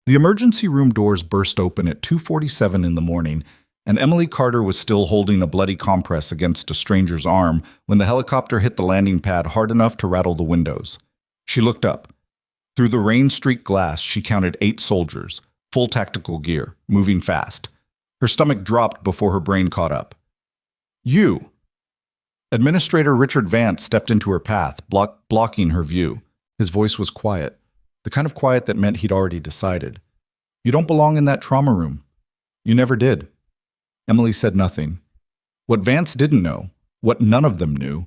The emergency room doors burst open at 2:47 in the morning, and Emily Carter was still holding a bloody compress against a stranger's arm when the helicopter hit the landing pad hard enough to rattle the windows. She looked up. Through the rain-streaked glass, she counted 8 soldiers, full tactical gear, moving fast. Her stomach dropped before her brain caught up. "You!" Administrator Richard Vance stepped into her path, blocking her view. His voice was quiet, the kind of quiet that meant he'd already decided. "You don't belong in that trauma room. You never did." Emily said nothing. What Vance didn't know, what none of them knew,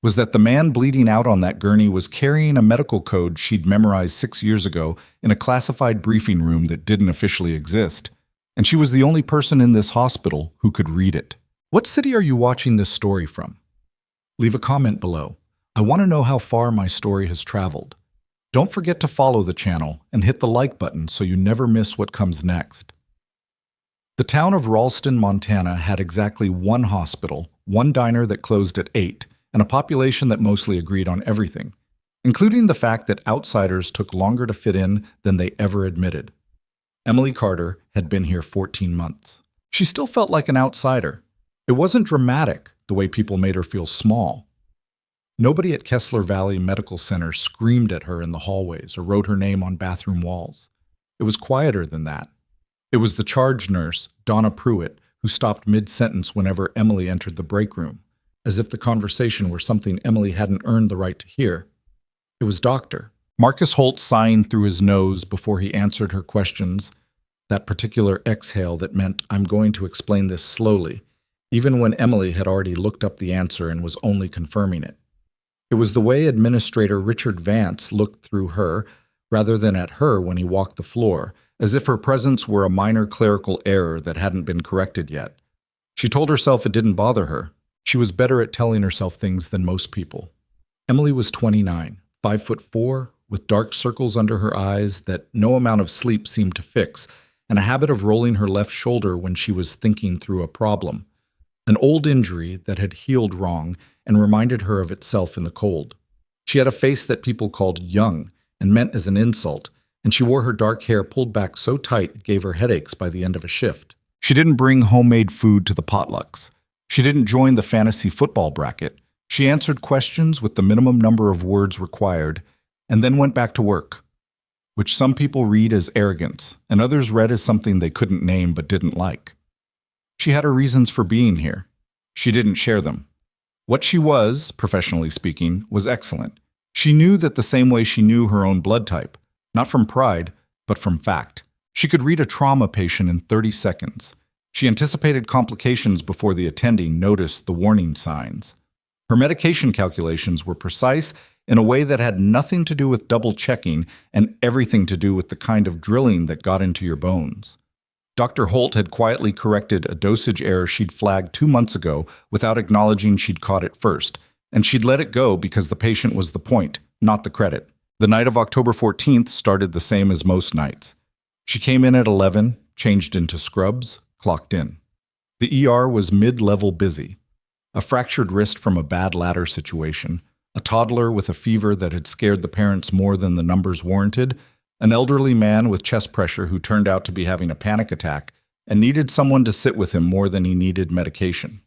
was that the man bleeding out on that gurney was carrying a medical code she'd memorized 6 years ago in a classified briefing room that didn't officially exist. And she was the only person in this hospital who could read it. What city are you watching this story from? Leave a comment below. I want to know how far my story has traveled. Don't forget to follow the channel and hit the like button so you never miss what comes next. The town of Ralston, Montana had exactly one hospital, one diner that closed at 8, and a population that mostly agreed on everything, including the fact that outsiders took longer to fit in than they ever admitted. Emily Carter had been here 14 months. She still felt like an outsider. It wasn't dramatic, the way people made her feel small. Nobody at Kessler Valley Medical Center screamed at her in the hallways or wrote her name on bathroom walls. It was quieter than that. It was the charge nurse, Donna Pruitt, who stopped mid-sentence whenever Emily entered the break room, as if the conversation were something Emily hadn't earned the right to hear. It was Dr. Marcus Holt sighing through his nose before he answered her questions, that particular exhale that meant, "I'm going to explain this slowly," even when Emily had already looked up the answer and was only confirming it. It was the way Administrator Richard Vance looked through her, rather than at her when he walked the floor, as if her presence were a minor clerical error that hadn't been corrected yet. She told herself it didn't bother her. She was better at telling herself things than most people. Emily was 29, 5'4", with dark circles under her eyes that no amount of sleep seemed to fix, and a habit of rolling her left shoulder when she was thinking through a problem. An old injury that had healed wrong and reminded her of itself in the cold. She had a face that people called young and meant as an insult, and she wore her dark hair pulled back so tight it gave her headaches by the end of a shift. She didn't bring homemade food to the potlucks. She didn't join the fantasy football bracket. She answered questions with the minimum number of words required, and then went back to work, which some people read as arrogance, and others read as something they couldn't name but didn't like. She had her reasons for being here. She didn't share them. What she was, professionally speaking, was excellent. She knew that the same way she knew her own blood type, not from pride, but from fact. She could read a trauma patient in 30 seconds. She anticipated complications before the attending noticed the warning signs. Her medication calculations were precise in a way that had nothing to do with double-checking and everything to do with the kind of drilling that got into your bones. Dr. Holt had quietly corrected a dosage error she'd flagged 2 months ago without acknowledging she'd caught it first, and she'd let it go because the patient was the point, not the credit. The night of October 14th started the same as most nights. She came in at 11, changed into scrubs, clocked in. The ER was mid-level busy. A fractured wrist from a bad ladder situation, a toddler with a fever that had scared the parents more than the numbers warranted, an elderly man with chest pressure who turned out to be having a panic attack and needed someone to sit with him more than he needed medication.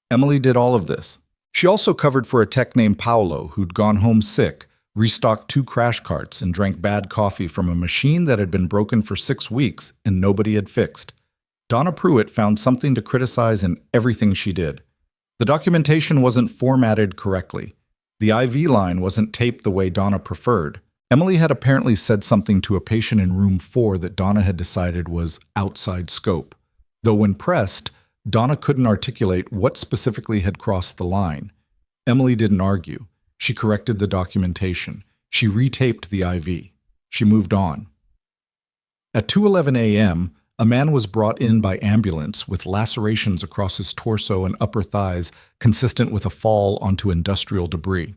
Emily did all of this. She also covered for a tech named Paolo who'd gone home sick, restocked 2 crash carts, and drank bad coffee from a machine that had been broken for 6 weeks and nobody had fixed. Donna Pruitt found something to criticize in everything she did. The documentation wasn't formatted correctly. The IV line wasn't taped the way Donna preferred. Emily had apparently said something to a patient in room 4 that Donna had decided was outside scope. Though when pressed, Donna couldn't articulate what specifically had crossed the line. Emily didn't argue. She corrected the documentation. She retaped the IV. She moved on. At 2:11 a.m., a man was brought in by ambulance with lacerations across his torso and upper thighs consistent with a fall onto industrial debris.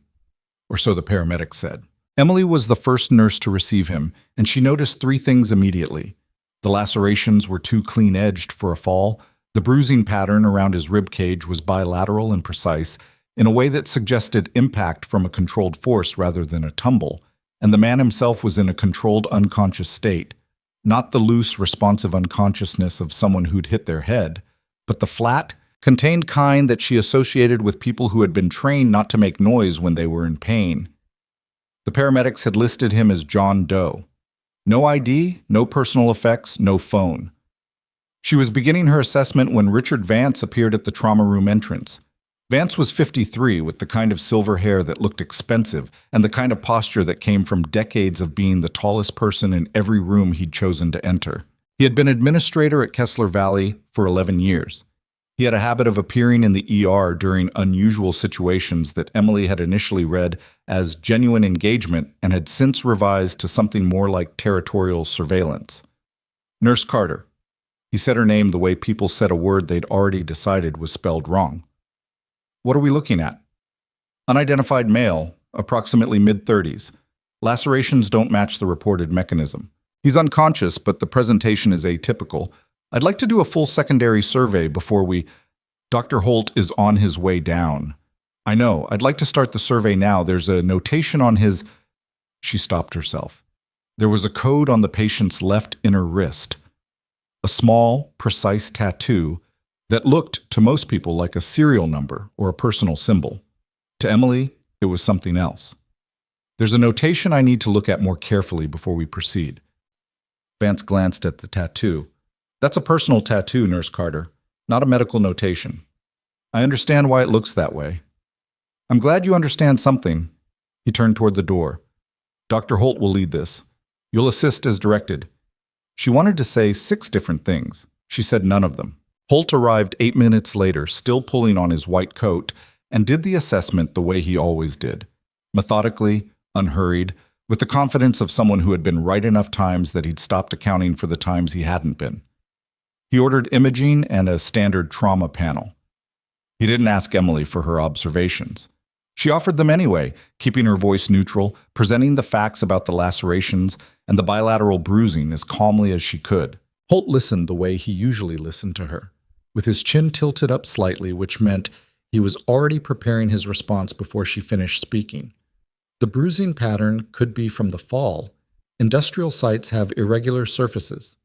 Or so the paramedic said. Emily was the first nurse to receive him, and she noticed 3 things immediately. The lacerations were too clean-edged for a fall, the bruising pattern around his rib cage was bilateral and precise, in a way that suggested impact from a controlled force rather than a tumble, and the man himself was in a controlled unconscious state. Not the loose, responsive unconsciousness of someone who'd hit their head, but the flat, contained kind that she associated with people who had been trained not to make noise when they were in pain. The paramedics had listed him as John Doe. No ID, no personal effects, no phone. She was beginning her assessment when Richard Vance appeared at the trauma room entrance. Vance was 53, with the kind of silver hair that looked expensive and the kind of posture that came from decades of being the tallest person in every room he'd chosen to enter. He had been administrator at Kessler Valley for 11 years. He had a habit of appearing in the ER during unusual situations that Emily had initially read as genuine engagement and had since revised to something more like territorial surveillance. Nurse Carter. He said her name the way people said a word they'd already decided was spelled wrong. What are we looking at? Unidentified male, approximately mid-30s. Lacerations don't match the reported mechanism. He's unconscious, but the presentation is atypical. I'd like to do a full secondary survey before we... Dr. Holt is on his way down. I know. I'd like to start the survey now. There's a notation on his... She stopped herself. There was a code on the patient's left inner wrist. A small, precise tattoo that looked to most people like a serial number or a personal symbol. To Emily, it was something else. There's a notation I need to look at more carefully before we proceed. Vance glanced at the tattoo. That's a personal tattoo, Nurse Carter, not a medical notation. I understand why it looks that way. I'm glad you understand something. He turned toward the door. Dr. Holt will lead this. You'll assist as directed. She wanted to say 6 different things. She said none of them. Holt arrived 8 minutes later, still pulling on his white coat, and did the assessment the way he always did. Methodically, unhurried, with the confidence of someone who had been right enough times that he'd stopped accounting for the times he hadn't been. He ordered imaging and a standard trauma panel. He didn't ask Emily for her observations. She offered them anyway, keeping her voice neutral, presenting the facts about the lacerations and the bilateral bruising as calmly as she could. Holt listened the way he usually listened to her, with his chin tilted up slightly, which meant he was already preparing his response before she finished speaking. The bruising pattern could be from the fall. Industrial sites have irregular surfaces.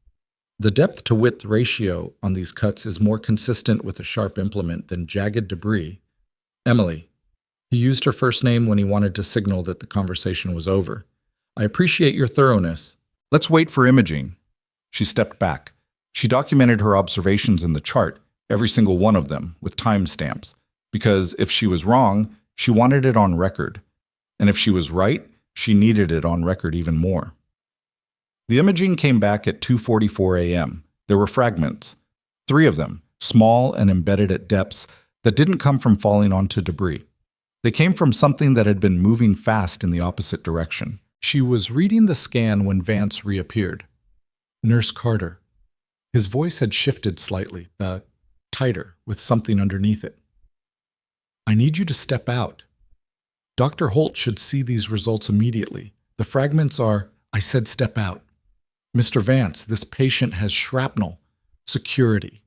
The depth-to-width ratio on these cuts is more consistent with a sharp implement than jagged debris. Emily. He used her first name when he wanted to signal that the conversation was over. I appreciate your thoroughness. Let's wait for imaging. She stepped back. She documented her observations in the chart, every single one of them, with timestamps, because if she was wrong, she wanted it on record. And if she was right, she needed it on record even more. The imaging came back at 2:44 a.m. There were fragments, 3 of them, small and embedded at depths that didn't come from falling onto debris. They came from something that had been moving fast in the opposite direction. She was reading the scan when Vance reappeared. Nurse Carter. His voice had shifted slightly, tighter, with something underneath it. I need you to step out. Dr. Holt should see these results immediately. The fragments are, I said step out. Mr. Vance, this patient has shrapnel. Security.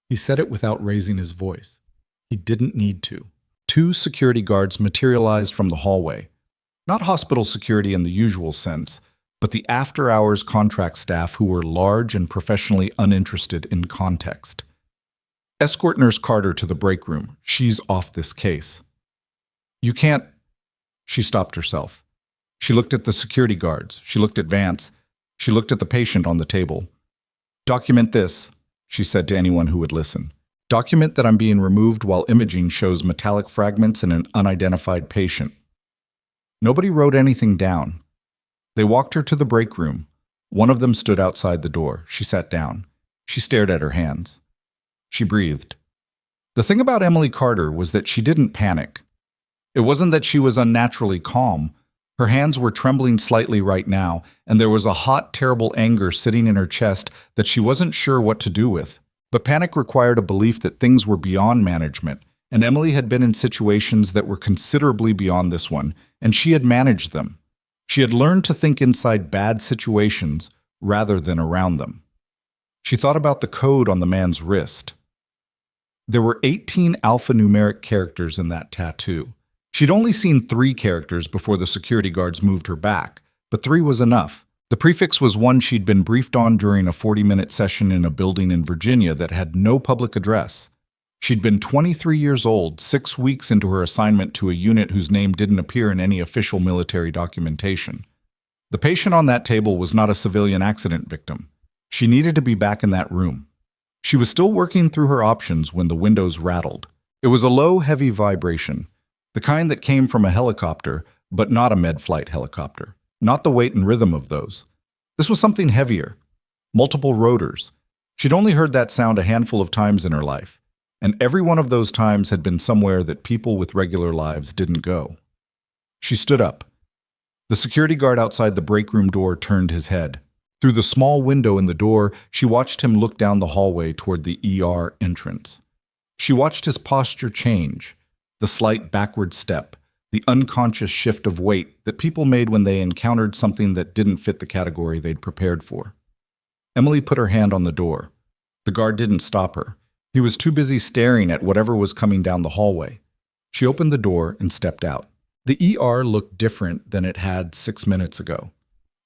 He said it without raising his voice. He didn't need to. 2 security guards materialized from the hallway. Not hospital security in the usual sense, but the after-hours contract staff who were large and professionally uninterested in context. Escort Nurse Carter to the break room. She's off this case. You can't... She stopped herself. She looked at the security guards. She looked at Vance. She looked at the patient on the table. Document this, she said to anyone who would listen. Document that I'm being removed while imaging shows metallic fragments in an unidentified patient. Nobody wrote anything down. They walked her to the break room. One of them stood outside the door. She sat down. She stared at her hands. She breathed. The thing about Emily Carter was that she didn't panic. It wasn't that she was unnaturally calm. Her hands were trembling slightly right now, and there was a hot, terrible anger sitting in her chest that she wasn't sure what to do with. But panic required a belief that things were beyond management, and Emily had been in situations that were considerably beyond this one, and she had managed them. She had learned to think inside bad situations rather than around them. She thought about the code on the man's wrist. There were 18 alphanumeric characters in that tattoo. She'd only seen 3 characters before the security guards moved her back, but 3 was enough. The prefix was one she'd been briefed on during a 40-minute session in a building in Virginia that had no public address. She'd been 23 years old, 6 weeks into her assignment to a unit whose name didn't appear in any official military documentation. The patient on that table was not a civilian accident victim. She needed to be back in that room. She was still working through her options when the windows rattled. It was a low, heavy vibration, the kind that came from a helicopter, but not a med-flight helicopter. Not the weight and rhythm of those. This was something heavier. Multiple rotors. She'd only heard that sound a handful of times in her life, and every one of those times had been somewhere that people with regular lives didn't go. She stood up. The security guard outside the break room door turned his head. Through the small window in the door, she watched him look down the hallway toward the ER entrance. She watched his posture change, the slight backward step, the unconscious shift of weight that people made when they encountered something that didn't fit the category they'd prepared for. Emily put her hand on the door. The guard didn't stop her. He was too busy staring at whatever was coming down the hallway. She opened the door and stepped out. The ER looked different than it had 6 minutes ago.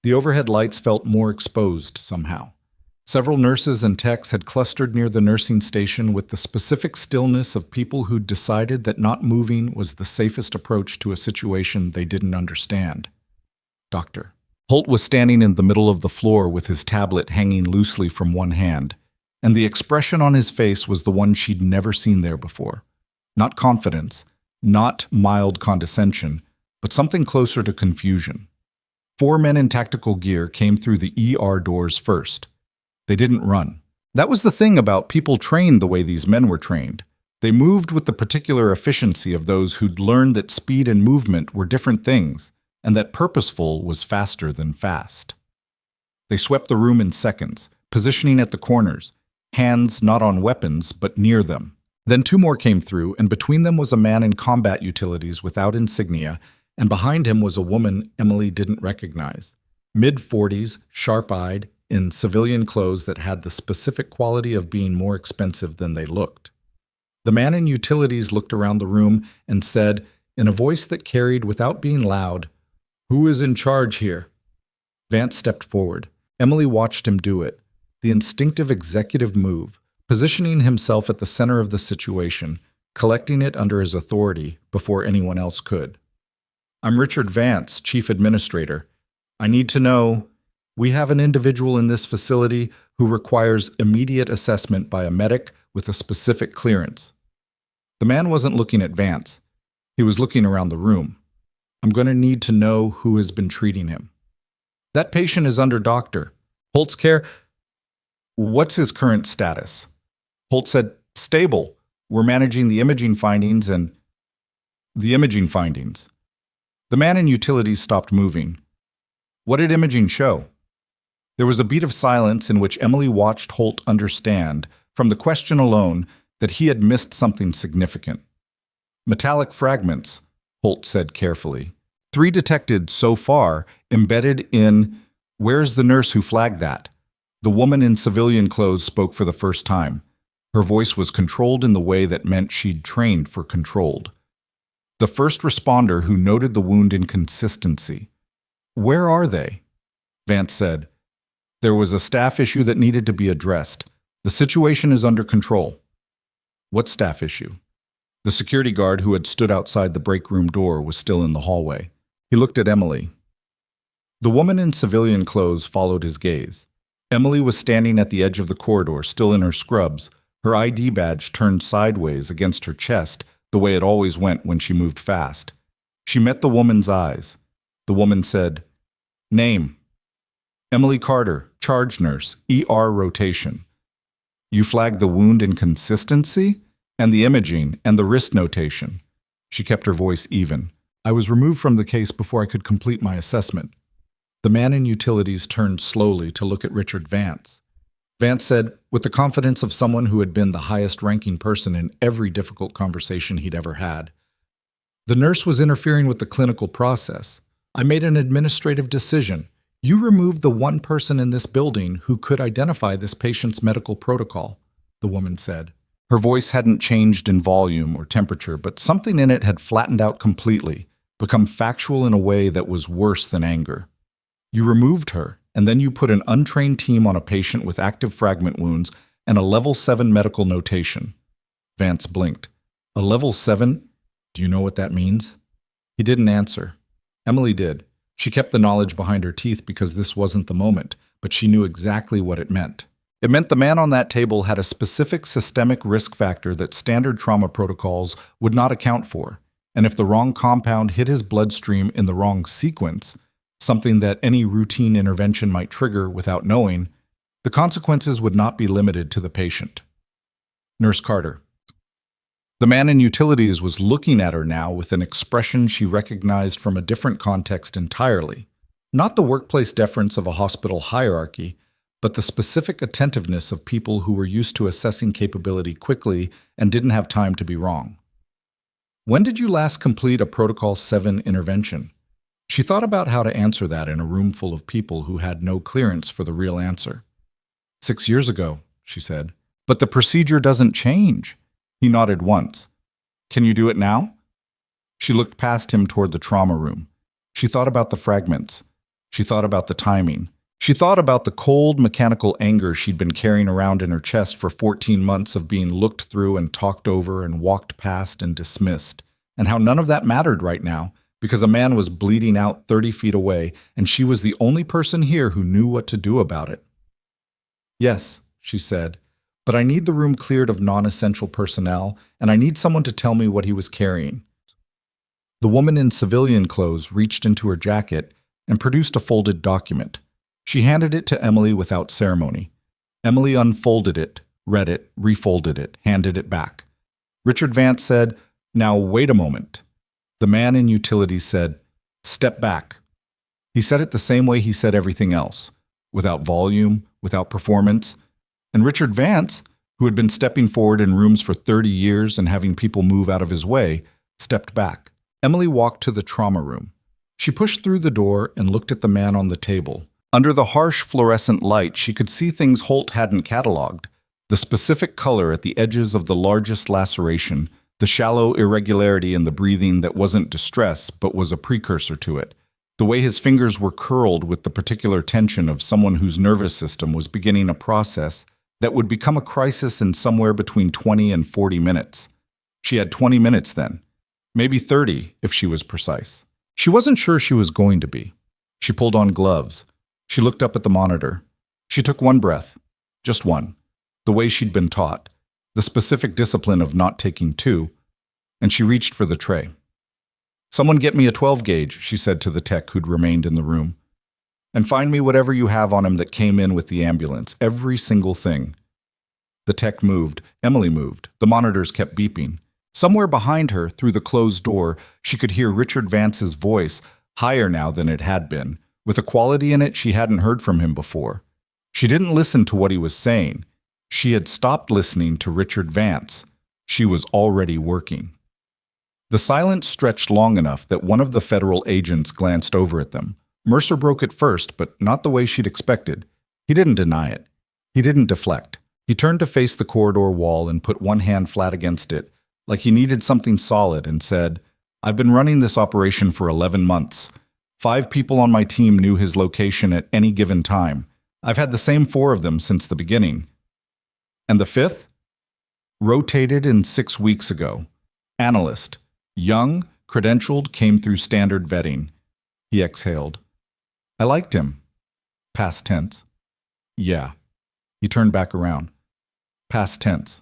The overhead lights felt more exposed somehow. Several nurses and techs had clustered near the nursing station with the specific stillness of people who'd decided that not moving was the safest approach to a situation they didn't understand. Doctor. Holt was standing in the middle of the floor with his tablet hanging loosely from one hand, and the expression on his face was the one she'd never seen there before. Not confidence, not mild condescension, but something closer to confusion. 4 men in tactical gear came through the ER doors first. They didn't run. That was the thing about people trained the way these men were trained. They moved with the particular efficiency of those who'd learned that speed and movement were different things, and that purposeful was faster than fast. They swept the room in seconds, positioning at the corners, hands not on weapons, but near them. Then 2 more came through, and between them was a man in combat utilities without insignia, and behind him was a woman Emily didn't recognize. Mid-40s, sharp-eyed, in civilian clothes that had the specific quality of being more expensive than they looked. The man in utilities looked around the room and said, in a voice that carried without being loud, "Who is in charge here?" Vance stepped forward. Emily watched him do it, the instinctive executive move, positioning himself at the center of the situation, collecting it under his authority before anyone else could. "I'm Richard Vance, Chief Administrator. I need to know, we have an individual in this facility who requires immediate assessment by a medic with a specific clearance." The man wasn't looking at Vance. He was looking around the room. "I'm going to need to know who has been treating him." "That patient is under Dr. Holt's care." "What's his current status?" Holt said, "Stable. We're managing the imaging findings and—" "The imaging findings." The man in utilities stopped moving. "What did imaging show?" There was a beat of silence in which Emily watched Holt understand, from the question alone, that he had missed something significant. "Metallic fragments," Holt said carefully. 3 detected so far, embedded in— "Where's the nurse who flagged that?" The woman in civilian clothes spoke for the first time. Her voice was controlled in the way that meant she'd trained for controlled. "The first responder who noted the wound inconsistency." "Where are they?" Vance said. "There was a staff issue that needed to be addressed. The situation is under control." "What staff issue?" The security guard who had stood outside the break room door was still in the hallway. He looked at Emily. The woman in civilian clothes followed his gaze. Emily was standing at the edge of the corridor, still in her scrubs, her ID badge turned sideways against her chest, the way it always went when she moved fast. She met the woman's eyes. The woman said, "Name?" "Emily Carter, charge nurse, ER rotation." "You flagged the wound inconsistency? And the imaging, and the wrist notation." She kept her voice even. "I was removed from the case before I could complete my assessment." The man in utilities turned slowly to look at Richard Vance. Vance said, with the confidence of someone who had been the highest-ranking person in every difficult conversation he'd ever had, "The nurse was interfering with the clinical process. I made an administrative decision. You removed the one person in this building who could identify this patient's medical protocol," the woman said. Her voice hadn't changed in volume or temperature, but something in it had flattened out completely, become factual in a way that was worse than anger. "You removed her, and then you put an untrained team on a patient with active fragment wounds and a level 7 medical notation. Vance blinked. A level 7? Do you know what that means? He didn't answer. Emily did. She kept the knowledge behind her teeth because this wasn't the moment, but she knew exactly what it meant. It meant the man on that table had a specific systemic risk factor that standard trauma protocols would not account for, and if the wrong compound hit his bloodstream in the wrong sequence, something that any routine intervention might trigger without knowing, the consequences would not be limited to the patient. Nurse Carter. The man in utilities was looking at her now with an expression she recognized from a different context entirely. Not the workplace deference of a hospital hierarchy, but the specific attentiveness of people who were used to assessing capability quickly and didn't have time to be wrong. When did you last complete a Protocol 7 intervention? She thought about how to answer that in a room full of people who had no clearance for the real answer. 6 years ago, she said. But the procedure doesn't change. He nodded once. Can you do it now? She looked past him toward the trauma room. She thought about the fragments. She thought about the timing. She thought about the cold, mechanical anger she'd been carrying around in her chest for 14 months of being looked through and talked over and walked past and dismissed, and how none of that mattered right now because a man was bleeding out 30 feet away and she was the only person here who knew what to do about it. Yes, she said, but I need the room cleared of non-essential personnel, and I need someone to tell me what he was carrying. The woman in civilian clothes reached into her jacket and produced a folded document. She handed it to Emily without ceremony. Emily unfolded it, read it, refolded it, handed it back. Richard Vance said, "Now wait a moment." The man in utilities said, "Step back." He said it the same way he said everything else, without volume, without performance. And Richard Vance, who had been stepping forward in rooms for 30 years and having people move out of his way, stepped back. Emily walked to the trauma room. She pushed through the door and looked at the man on the table. Under the harsh fluorescent light, she could see things Holt hadn't cataloged. The specific color at the edges of the largest laceration, the shallow irregularity in the breathing that wasn't distress but was a precursor to it, the way his fingers were curled with the particular tension of someone whose nervous system was beginning a process that would become a crisis in somewhere between 20 and 40 minutes. She had 20 minutes then, maybe 30 if she was precise. She wasn't sure she was going to be. She pulled on gloves. She looked up at the monitor. She took one breath, just one, the way she'd been taught, the specific discipline of not taking two, and she reached for the tray. "Someone get me a 12 gauge, she said to the tech who'd remained in the room. "And find me whatever you have on him that came in with the ambulance, every single thing." The tech moved. Emily moved. The monitors kept beeping. Somewhere behind her, through the closed door, she could hear Richard Vance's voice, higher now than it had been, with a quality in it she hadn't heard from him before. She didn't listen to what he was saying. She had stopped listening to Richard Vance. She was already working. The silence stretched long enough that one of the federal agents glanced over at them. Mercer broke it first, but not the way she'd expected. He didn't deny it. He didn't deflect. He turned to face the corridor wall and put one hand flat against it, like he needed something solid, and said, "I've been running this operation for 11 months. 5 people on my team knew his location at any given time. I've had the same 4 of them since the beginning. And the 5th? Rotated in 6 weeks ago. Analyst. Young, credentialed, came through standard vetting." He exhaled. "I liked him." Past tense. "Yeah." He turned back around. Past tense.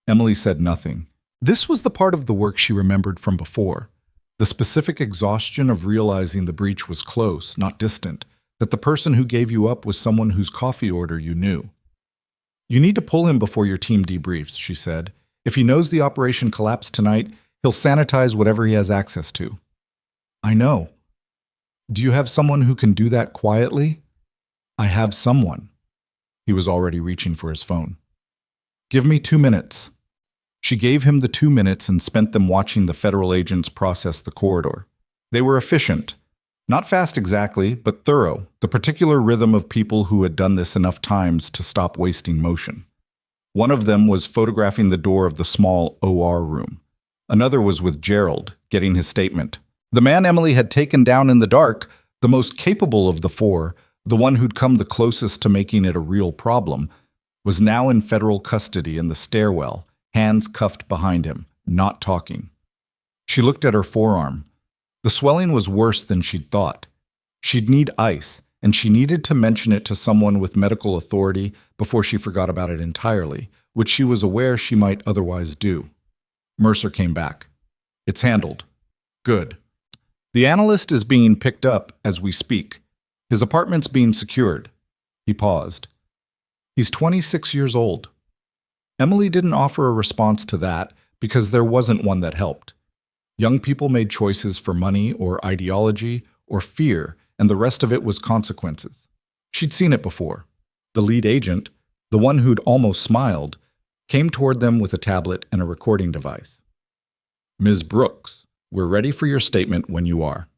Emily said nothing. This was the part of the work she remembered from before. The specific exhaustion of realizing the breach was close, not distant, that the person who gave you up was someone whose coffee order you knew. "You need to pull him before your team debriefs," she said. "If he knows the operation collapsed tonight, he'll sanitize whatever he has access to." "I know." "Do you have someone who can do that quietly?" "I have someone." He was already reaching for his phone. "Give me 2 minutes." She gave him the 2 minutes and spent them watching the federal agents process the corridor. They were efficient. Not fast exactly, but thorough, the particular rhythm of people who had done this enough times to stop wasting motion. One of them was photographing the door of the small OR room. Another was with Gerald, getting his statement. The man Emily had taken down in the dark, the most capable of the 4, the one who'd come the closest to making it a real problem, was now in federal custody in the stairwell, hands cuffed behind him, not talking. She looked at her forearm. The swelling was worse than she'd thought. She'd need ice, and she needed to mention it to someone with medical authority before she forgot about it entirely, which she was aware she might otherwise do. Mercer came back. It's handled. Good. The analyst is being picked up as we speak. His apartment's being secured. He paused. He's 26 years old. Emily didn't offer a response to that because there wasn't one that helped. Young people made choices for money or ideology or fear, and the rest of it was consequences. She'd seen it before. The lead agent, the one who'd almost smiled, came toward them with a tablet and a recording device. Ms. Brooks, we're ready for your statement when you are.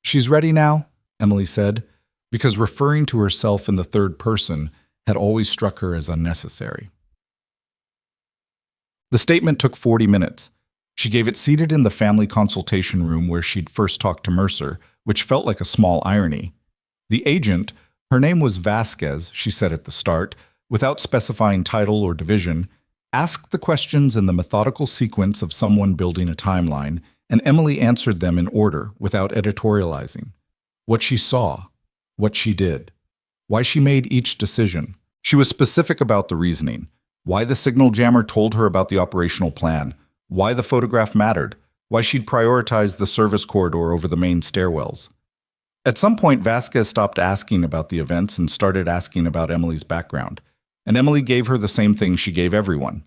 She's ready now, Emily said, because referring to herself in the third person had always struck her as unnecessary. The statement took 40 minutes. She gave it seated in the family consultation room where she'd first talked to Mercer, which felt like a small irony. The agent, her name was Vasquez, she said at the start, without specifying title or division, asked the questions in the methodical sequence of someone building a timeline, and Emily answered them in order, without editorializing. What she saw, what she did, why she made each decision. She was specific about the reasoning, why the signal jammer told her about the operational plan, why the photograph mattered, why she'd prioritized the service corridor over the main stairwells. At some point, Vasquez stopped asking about the events and started asking about Emily's background, and Emily gave her the same thing she gave everyone: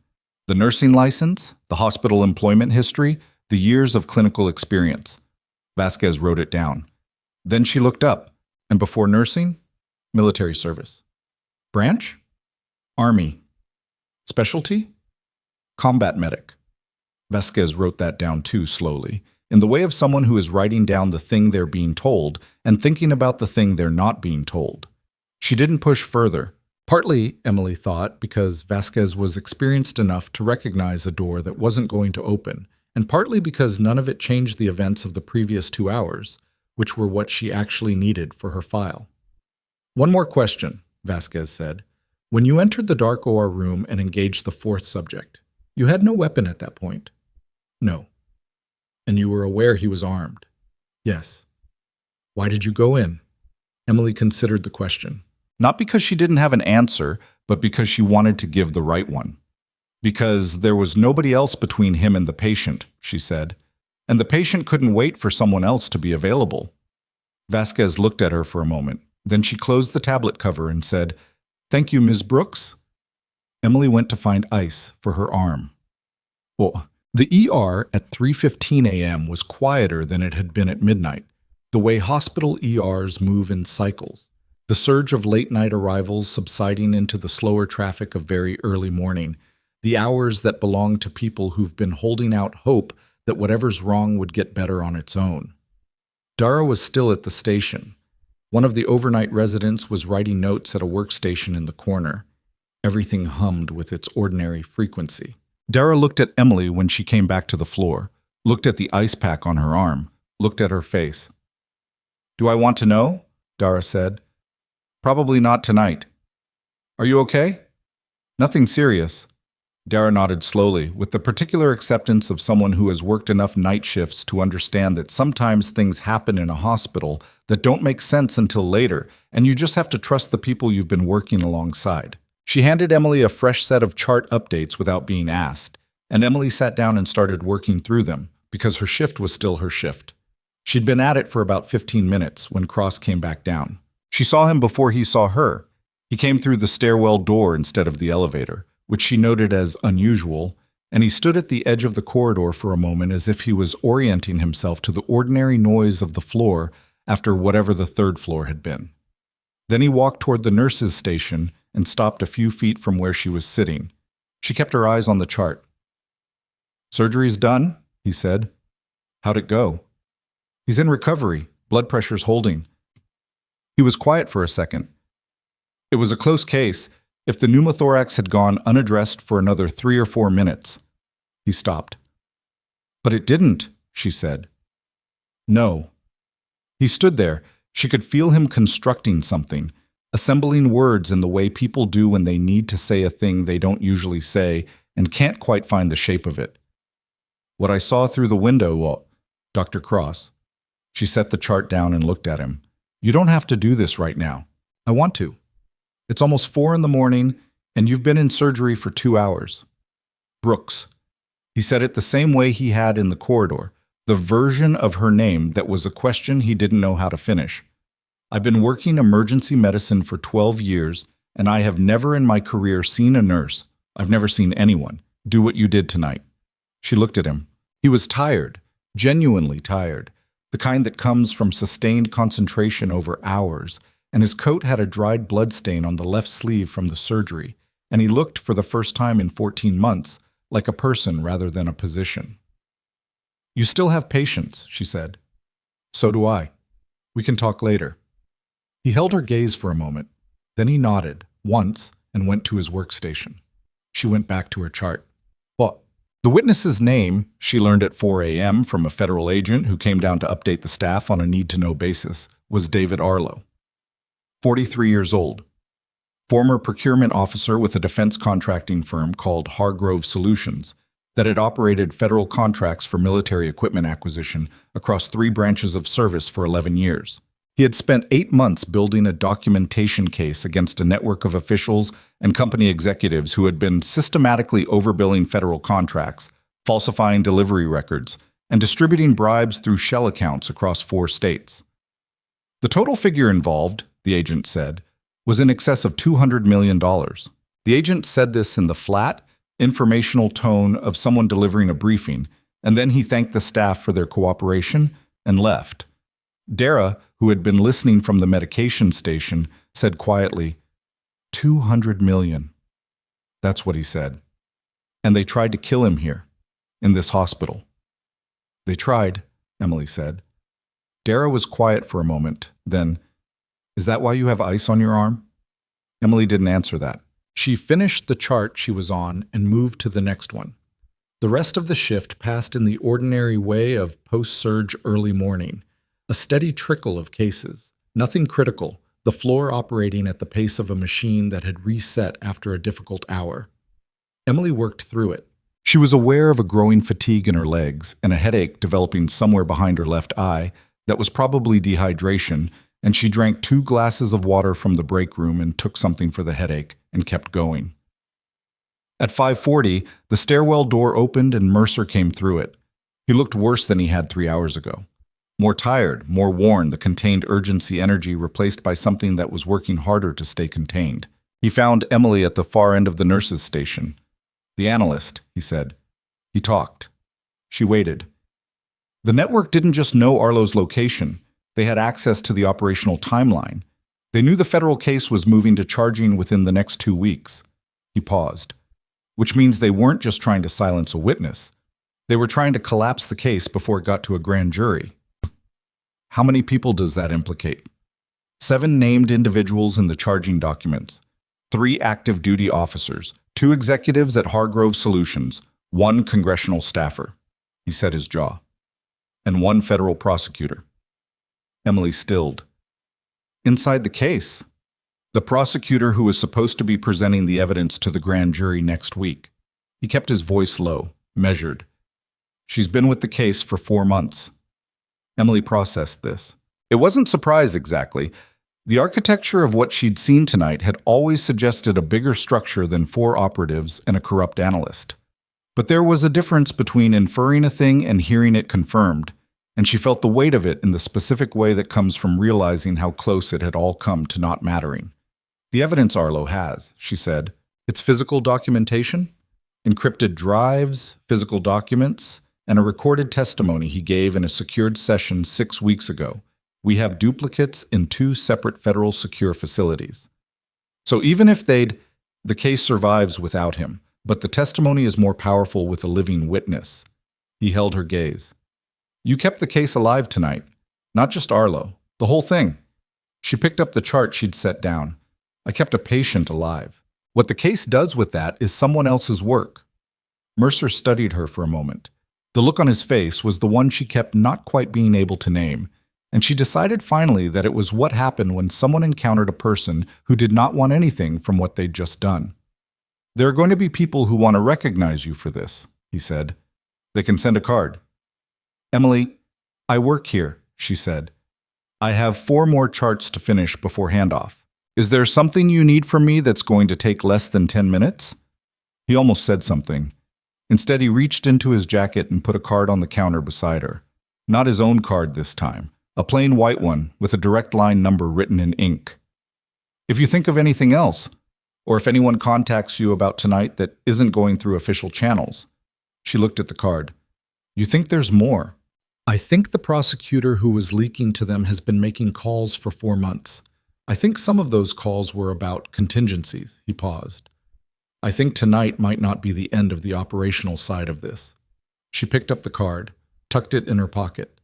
the nursing license, the hospital employment history, the years of clinical experience. Vasquez wrote it down. Then she looked up, and before nursing, military service. Branch? Army. Specialty? Combat medic. Vasquez wrote that down too slowly, in the way of someone who is writing down the thing they're being told and thinking about the thing they're not being told. She didn't push further, partly, Emily thought, because Vasquez was experienced enough to recognize a door that wasn't going to open, and partly because none of it changed the events of the previous 2 hours, which were what she actually needed for her file. One more question, Vasquez said. When you entered the dark OR room and engaged the fourth subject, you had no weapon at that point. No. And you were aware he was armed? Yes. Why did you go in? Emily considered the question. Not because she didn't have an answer, but because she wanted to give the right one. Because there was nobody else between him and the patient, she said, and the patient couldn't wait for someone else to be available. Vasquez looked at her for a moment. Then she closed the tablet cover and said, "Thank you, Ms. Brooks." Emily went to find ice for her arm. Well, the ER at 3:15 a.m. was quieter than it had been at midnight, the way hospital ERs move in cycles, the surge of late-night arrivals subsiding into the slower traffic of very early morning, the hours that belong to people who've been holding out hope that whatever's wrong would get better on its own. Dara was still at the station. One of the overnight residents was writing notes at a workstation in the corner. Everything hummed with its ordinary frequency. Dara looked at Emily when she came back to the floor, looked at the ice pack on her arm, looked at her face. "Do I want to know?" Dara said. "Probably not tonight. Are you okay?" "Nothing serious." Dara nodded slowly, with the particular acceptance of someone who has worked enough night shifts to understand that sometimes things happen in a hospital that don't make sense until later, and you just have to trust the people you've been working alongside. She handed Emily a fresh set of chart updates without being asked, and Emily sat down and started working through them, because her shift was still her shift. She'd been at it for about 15 minutes when Cross came back down. She saw him before he saw her. He came through the stairwell door instead of the elevator, which she noted as unusual, and he stood at the edge of the corridor for a moment as if he was orienting himself to the ordinary noise of the floor after whatever the third floor had been. Then he walked toward the nurse's station and stopped a few feet from where she was sitting. She kept her eyes on the chart. "Surgery's done," he said. "How'd it go?" "He's in recovery. Blood pressure's holding." He was quiet for a second. "It was a close case. If the pneumothorax had gone unaddressed for another 3 or 4 minutes." He stopped. "But it didn't," she said. "No." He stood there. She could feel him constructing something, assembling words in the way people do when they need to say a thing they don't usually say and can't quite find the shape of it. What I saw through the window, Dr. Cross. She set the chart down and looked at him. You don't have to do this right now. I want to. It's almost 4 a.m, and you've been in surgery for 2 hours. Brooks. He said it the same way he had in the corridor, the version of her name that was a question he didn't know how to finish. I've been working emergency medicine for 12 years, and I have never in my career seen a nurse, I've never seen anyone, do what you did tonight. She looked at him. He was tired, genuinely tired, the kind that comes from sustained concentration over hours, and his coat had a dried blood stain on the left sleeve from the surgery, and he looked for the first time in 14 months like a person rather than a position. You still have patience, she said. So do I. We can talk later. He held her gaze for a moment. Then he nodded, once, and went to his workstation. She went back to her chart. What? The witness's name, she learned at 4 a.m. from a federal agent who came down to update the staff on a need-to-know basis, was David Arlo. 43 years old. Former procurement officer with a defense contracting firm called Hargrove Solutions that had operated federal contracts for military equipment acquisition across 3 branches of service for 11 years. He had spent 8 months building a documentation case against a network of officials and company executives who had been systematically overbilling federal contracts, falsifying delivery records, and distributing bribes through shell accounts across 4 states. The total figure involved, the agent said, was in excess of $200 million. The agent said this in the flat, informational tone of someone delivering a briefing, and then he thanked the staff for their cooperation and left. Dara, who had been listening from the medication station, said quietly, 200 million. That's what he said. And they tried to kill him here, in this hospital. They tried, Emily said. Dara was quiet for a moment, then, is that why you have ice on your arm? Emily didn't answer that. She finished the chart she was on and moved to the next one. The rest of the shift passed in the ordinary way of post-surge early morning. A steady trickle of cases, nothing critical, the floor operating at the pace of a machine that had reset after a difficult hour. Emily worked through it. She was aware of a growing fatigue in her legs and a headache developing somewhere behind her left eye that was probably dehydration, and she drank 2 glasses of water from the break room and took something for the headache and kept going. At 5:40, the stairwell door opened and Mercer came through it. He looked worse than he had 3 hours ago. More tired, more worn, the contained urgency energy replaced by something that was working harder to stay contained. He found Emily at the far end of the nurses' station. The analyst, he said. He talked. She waited. The network didn't just know Arlo's location. They had access to the operational timeline. They knew the federal case was moving to charging within the next 2 weeks. He paused. Which means they weren't just trying to silence a witness. They were trying to collapse the case before it got to a grand jury. How many people does that implicate? 7 named individuals in the charging documents. 3 active duty officers, 2 executives at Hargrove Solutions, 1 congressional staffer. He set his jaw. And 1 federal prosecutor. Emily stilled. Inside the case, the prosecutor who was supposed to be presenting the evidence to the grand jury next week. He kept his voice low, measured. She's been with the case for 4 months. Emily processed this. It wasn't surprise exactly. The architecture of what she'd seen tonight had always suggested a bigger structure than 4 operatives and a corrupt analyst. But there was a difference between inferring a thing and hearing it confirmed, and she felt the weight of it in the specific way that comes from realizing how close it had all come to not mattering. The evidence Arlo has, she said, it's physical documentation, encrypted drives, physical documents, and a recorded testimony he gave in a secured session 6 weeks ago. We have duplicates in 2 separate federal secure facilities. So even if the case survives without him, but the testimony is more powerful with a living witness. He held her gaze. You kept the case alive tonight, not just Arlo, the whole thing. She picked up the chart she'd set down. I kept a patient alive. What the case does with that is someone else's work. Mercer studied her for a moment. The look on his face was the one she kept not quite being able to name. And she decided finally that it was what happened when someone encountered a person who did not want anything from what they'd just done. "There are going to be people who want to recognize you for this," he said. "They can send a card." "Emily, I work here," she said. "I have 4 more charts to finish before handoff. Is there something you need from me that's going to take less than 10 minutes? He almost said something. Instead, he reached into his jacket and put a card on the counter beside her. Not his own card this time, a plain white one with a direct line number written in ink. "If you think of anything else, or if anyone contacts you about tonight that isn't going through official channels." She looked at the card. "You think there's more?" "I think the prosecutor who was leaking to them has been making calls for 4 months. I think some of those calls were about contingencies." He paused. "I think tonight might not be the end of the operational side of this." She picked up the card, tucked it in her pocket.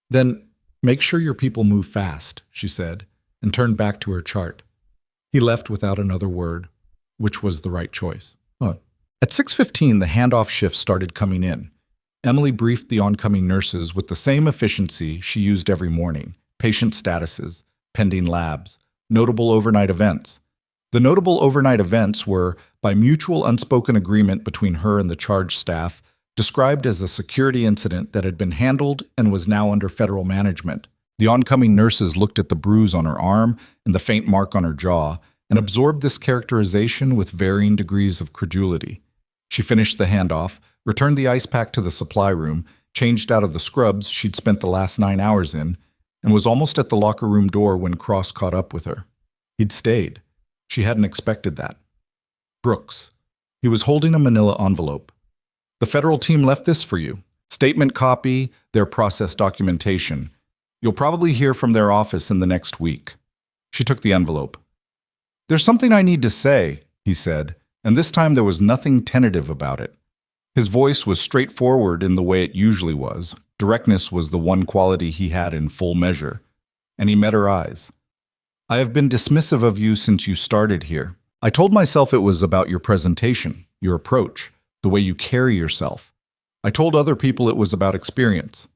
"Then make sure your people move fast," she said, and turned back to her chart. He left without another word, which was the right choice. At 6:15, the handoff shift started coming in. Emily briefed the oncoming nurses with the same efficiency she used every morning: patient statuses, pending labs, notable overnight events. The notable overnight events were, by mutual unspoken agreement between her and the charge staff, described as a security incident that had been handled and was now under federal management. The oncoming nurses looked at the bruise on her arm and the faint mark on her jaw and absorbed this characterization with varying degrees of credulity. She finished the handoff, returned the ice pack to the supply room, changed out of the scrubs she'd spent the last 9 hours in, and was almost at the locker room door when Cross caught up with her. He'd stayed. She hadn't expected that. "Brooks." He was holding a manila envelope. "The federal team left this for you. Statement copy, their process documentation. You'll probably hear from their office in the next week." She took the envelope. "There's something I need to say," he said, and this time there was nothing tentative about it. His voice was straightforward in the way it usually was. Directness was the one quality he had in full measure. And he met her eyes. "I have been dismissive of you since you started here. I told myself it was about your presentation, your approach, the way you carry yourself. I told other people it was about experience."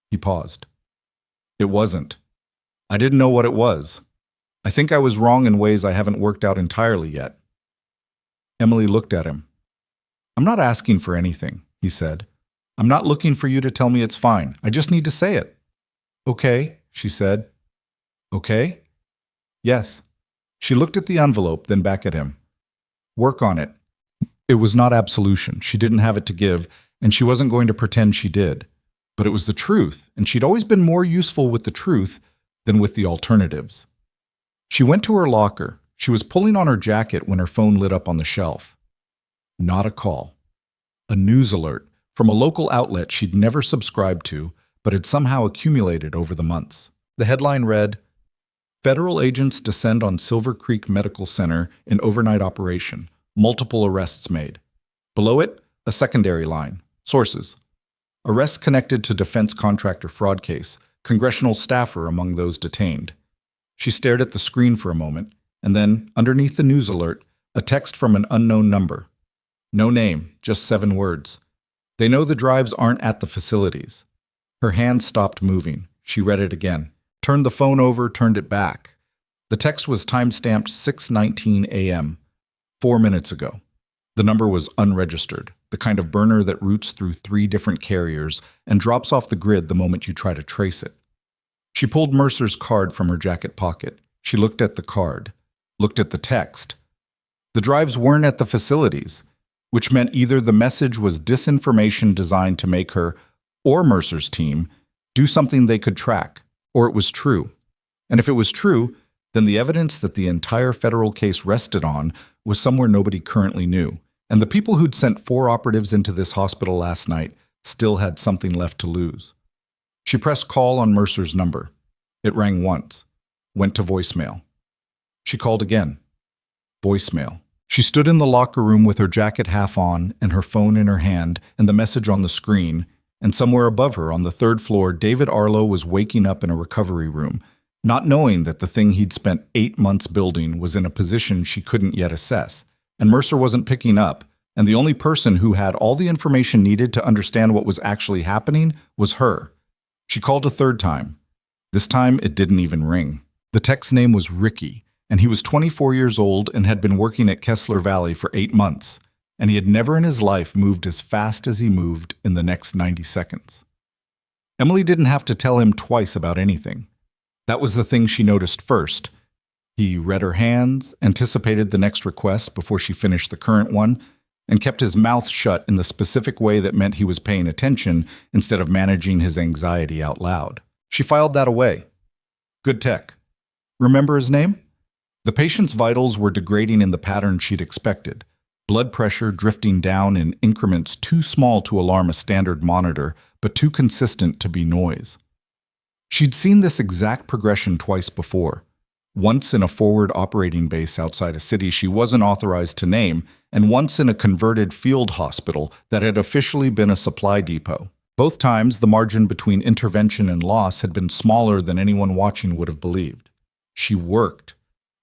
He paused. "It wasn't. I didn't know what it was. I think I was wrong in ways I haven't worked out entirely yet." Emily looked at him. "I'm not asking for anything," he said. "I'm not looking for you to tell me it's fine. I just need to say it." "Okay," she said. "Okay?" "Yes." She looked at the envelope, then back at him. "Work on it." It was not absolution. She didn't have it to give, and she wasn't going to pretend she did. But it was the truth, and she'd always been more useful with the truth than with the alternatives. She went to her locker. She was pulling on her jacket when her phone lit up on the shelf. Not a call. A news alert from a local outlet she'd never subscribed to, but had somehow accumulated over the months. The headline read, "Federal agents descend on Silver Creek Medical Center in overnight operation. Multiple arrests made." Below it, a secondary line. Sources: "Arrests connected to defense contractor fraud case. Congressional staffer among those detained." She stared at the screen for a moment, and then, underneath the news alert, a text from an unknown number. No name, just 7 words. "They know the drives aren't at the facilities." Her hand stopped moving. She read it again. Turned the phone over, turned it back. The text was time-stamped 6:19 a.m., 4 minutes ago. The number was unregistered, the kind of burner that routes through 3 different carriers and drops off the grid the moment you try to trace it. She pulled Mercer's card from her jacket pocket. She looked at the card, looked at the text. The drives weren't at the facilities, which meant either the message was disinformation designed to make her, or Mercer's team, do something they could track, or it was true. And if it was true, then the evidence that the entire federal case rested on was somewhere nobody currently knew, and the people who'd sent 4 operatives into this hospital last night still had something left to lose. She pressed call on Mercer's number. It rang once, went to voicemail. She called again. Voicemail. She stood in the locker room with her jacket half on and her phone in her hand and the message on the screen, and somewhere above her on the 3rd floor, David Arlo was waking up in a recovery room, not knowing that the thing he'd spent 8 months building was in a position she couldn't yet assess, and Mercer wasn't picking up, and the only person who had all the information needed to understand what was actually happening was her. She called a 3rd time. This time, it didn't even ring. The tech's name was Ricky, and he was 24 years old and had been working at Kessler Valley for 8 months, and he had never in his life moved as fast as he moved in the next 90 seconds. Emily didn't have to tell him twice about anything. That was the thing she noticed first. He read her hands, anticipated the next request before she finished the current one, and kept his mouth shut in the specific way that meant he was paying attention instead of managing his anxiety out loud. She filed that away. Good tech. Remember his name? The patient's vitals were degrading in the pattern she'd expected. Blood pressure drifting down in increments too small to alarm a standard monitor, but too consistent to be noise. She'd seen this exact progression twice before. Once in a forward operating base outside a city she wasn't authorized to name, and once in a converted field hospital that had officially been a supply depot. Both times, the margin between intervention and loss had been smaller than anyone watching would have believed. She worked.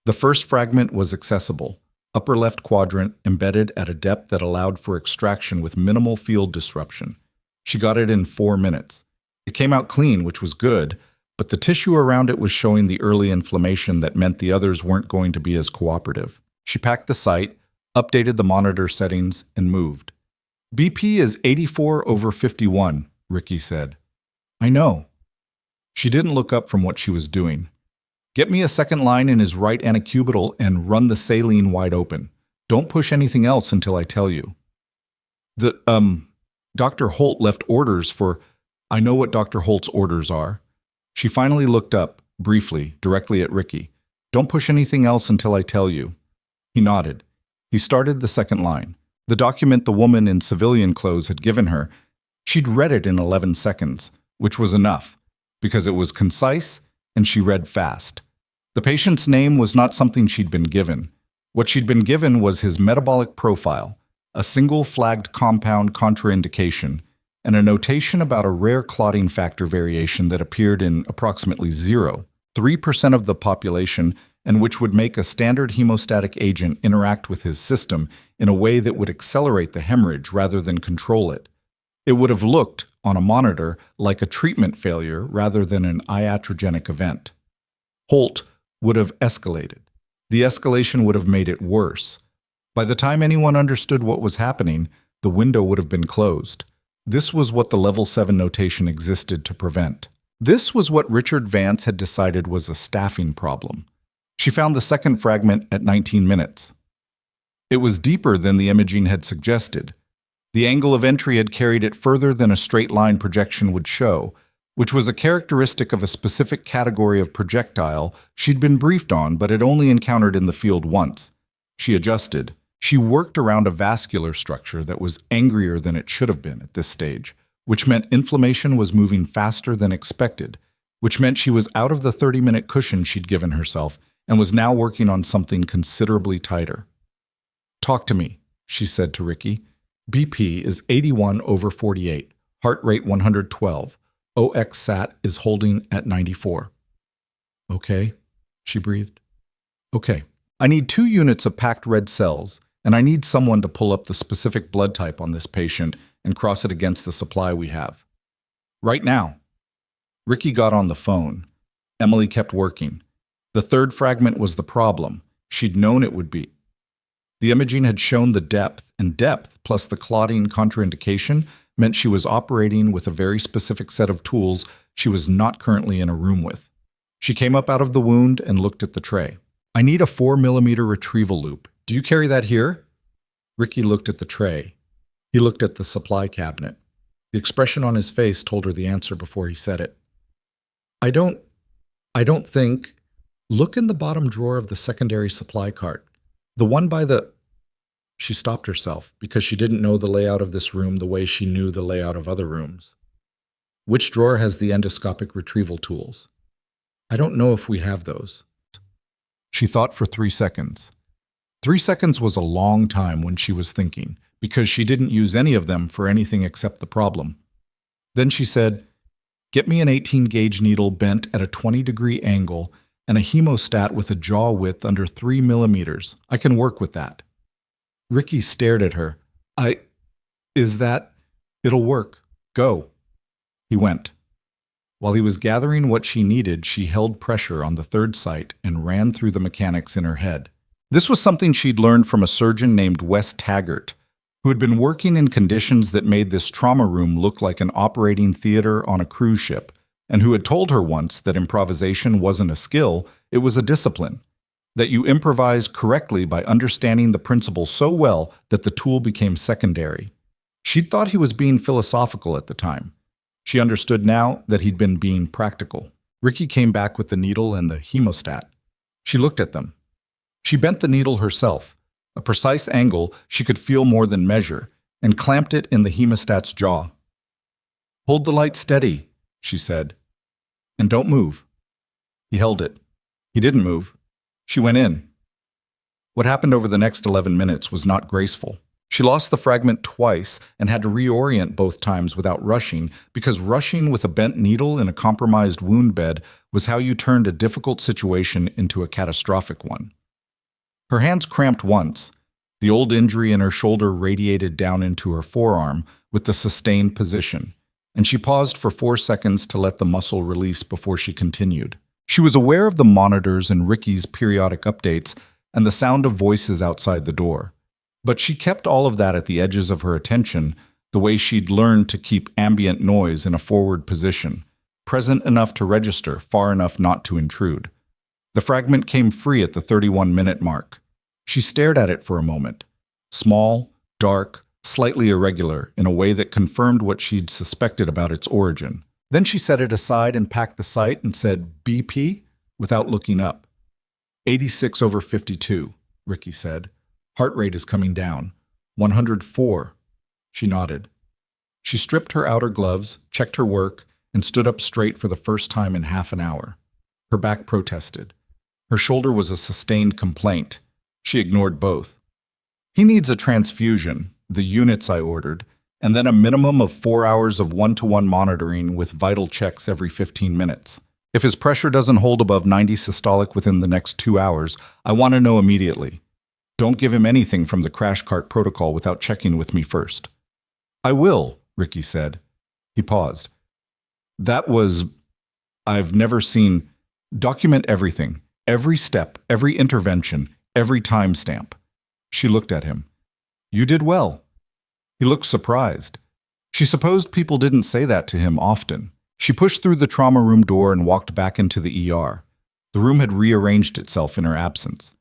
The first fragment was accessible. Upper left quadrant, embedded at a depth that allowed for extraction with minimal field disruption. She got it in 4 minutes. It came out clean, which was good, but the tissue around it was showing the early inflammation that meant the others weren't going to be as cooperative. She packed the site, updated the monitor settings, and moved. BP is 84/51, Ricky said. I know. She didn't look up from what she was doing. Get me a second line in his right antecubital and run the saline wide open. Don't push anything else until I tell you. Dr. Holt left orders for... I know what Dr. Holt's orders are. She finally looked up, briefly, directly at Ricky. Don't push anything else until I tell you. He nodded. He started the second line. The document the woman in civilian clothes had given her, she'd read it in 11 seconds, which was enough, because it was concise and she read fast. The patient's name was not something she'd been given. What she'd been given was his metabolic profile, a single flagged compound contraindication, and a notation about a rare clotting factor variation that appeared in approximately 0.3% of the population, and which would make a standard hemostatic agent interact with his system in a way that would accelerate the hemorrhage rather than control it. It would have looked, on a monitor, like a treatment failure rather than an iatrogenic event. Holt would have escalated. The escalation would have made it worse. By the time anyone understood what was happening, the window would have been closed. This was what the Level 7 notation existed to prevent. This was what Richard Vance had decided was a staffing problem. She found the second fragment at 19 minutes. It was deeper than the imaging had suggested. The angle of entry had carried it further than a straight line projection would show, which was a characteristic of a specific category of projectile she'd been briefed on but had only encountered in the field once. She adjusted. She worked around a vascular structure that was angrier than it should have been at this stage, which meant inflammation was moving faster than expected, which meant she was out of the 30-minute cushion she'd given herself and was now working on something considerably tighter. Talk to me, she said to Ricky. BP is 81/48, heart rate 112. OX sat is holding at 94. Okay, she breathed. Okay, I need 2 units of packed red cells, and I need someone to pull up the specific blood type on this patient and cross it against the supply we have. Right now. Ricky got on the phone. Emily kept working. The third fragment was the problem. She'd known it would be. The imaging had shown the depth, and depth plus the clotting contraindication meant she was operating with a very specific set of tools she was not currently in a room with. She came up out of the wound and looked at the tray. I need a 4mm retrieval loop. Do you carry that here? Ricky looked at the tray. He looked at the supply cabinet. The expression on his face told her the answer before he said it. I don't think... Look in the bottom drawer of the secondary supply cart. The one by the... She stopped herself because she didn't know the layout of this room the way she knew the layout of other rooms. Which drawer has the endoscopic retrieval tools? I don't know if we have those. She thought for 3 seconds. 3 seconds was a long time when she was thinking, because she didn't use any of them for anything except the problem. Then she said, get me an 18-gauge needle bent at a 20-degree angle and a hemostat with a jaw width under 3 millimeters. I can work with that. Ricky stared at her. Is that... It'll work. Go. He went. While he was gathering what she needed, she held pressure on the third site and ran through the mechanics in her head. This was something she'd learned from a surgeon named Wes Taggart, who had been working in conditions that made this trauma room look like an operating theater on a cruise ship, and who had told her once that improvisation wasn't a skill, it was a discipline, that you improvised correctly by understanding the principle so well that the tool became secondary. She'd thought he was being philosophical at the time. She understood now that he'd been being practical. Ricky came back with the needle and the hemostat. She looked at them. She bent the needle herself, a precise angle she could feel more than measure, and clamped it in the hemostat's jaw. "Hold the light steady," she said, "and don't move." He held it. He didn't move. She went in. What happened over the next 11 minutes was not graceful. She lost the fragment twice and had to reorient both times without rushing, because rushing with a bent needle in a compromised wound bed was how you turned a difficult situation into a catastrophic one. Her hands cramped once. The old injury in her shoulder radiated down into her forearm with the sustained position, and she paused for 4 seconds to let the muscle release before she continued. She was aware of the monitors and Ricky's periodic updates and the sound of voices outside the door. But she kept all of that at the edges of her attention, the way she'd learned to keep ambient noise in a forward position, present enough to register, far enough not to intrude. The fragment came free at the 31-minute mark. She stared at it for a moment. Small, dark, slightly irregular, in a way that confirmed what she'd suspected about its origin. Then she set it aside and packed the sight and said, "BP?" without looking up. 86/52, Ricky said. "Heart rate is coming down. 104. She nodded. She stripped her outer gloves, checked her work, and stood up straight for the first time in half an hour. Her back protested. Her shoulder was a sustained complaint. She ignored both. "He needs a transfusion, the units I ordered, and then a minimum of 4 hours of one-to-one monitoring with vital checks every 15 minutes. If his pressure doesn't hold above 90 systolic within the next 2 hours, I want to know immediately. Don't give him anything from the crash cart protocol without checking with me first." "I will," Ricky said. He paused. I've never seen. Document everything, every step, every intervention, every timestamp." She looked at him. "You did well." He looked surprised. She supposed people didn't say that to him often. She pushed through the trauma room door and walked back into the ER. The room had rearranged itself in her absence.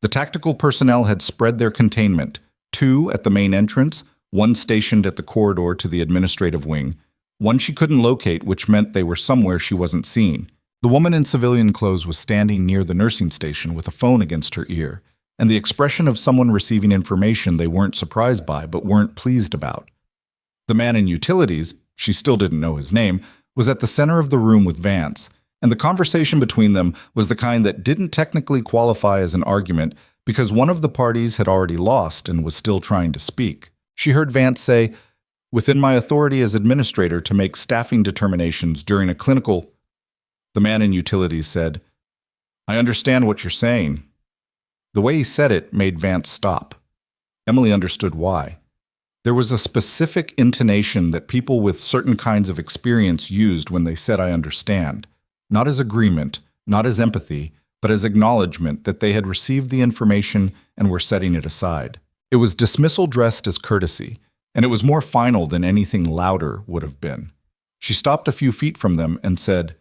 The tactical personnel had spread their containment, 2 at the main entrance, 1 stationed at the corridor to the administrative wing, 1 she couldn't locate, which meant they were somewhere she wasn't seeing. The woman in civilian clothes was standing near the nursing station with a phone against her ear, and the expression of someone receiving information they weren't surprised by but weren't pleased about. The man in utilities, she still didn't know his name, was at the center of the room with Vance, and the conversation between them was the kind that didn't technically qualify as an argument because one of the parties had already lost and was still trying to speak. She heard Vance say, "Within my authority as administrator to make staffing determinations during a clinical..." The man in utilities said, "I understand what you're saying." The way he said it made Vance stop. Emily understood why. There was a specific intonation that people with certain kinds of experience used when they said "I understand," not as agreement, not as empathy, but as acknowledgement that they had received the information and were setting it aside. It was dismissal dressed as courtesy, and it was more final than anything louder would have been. She stopped a few feet from them and said,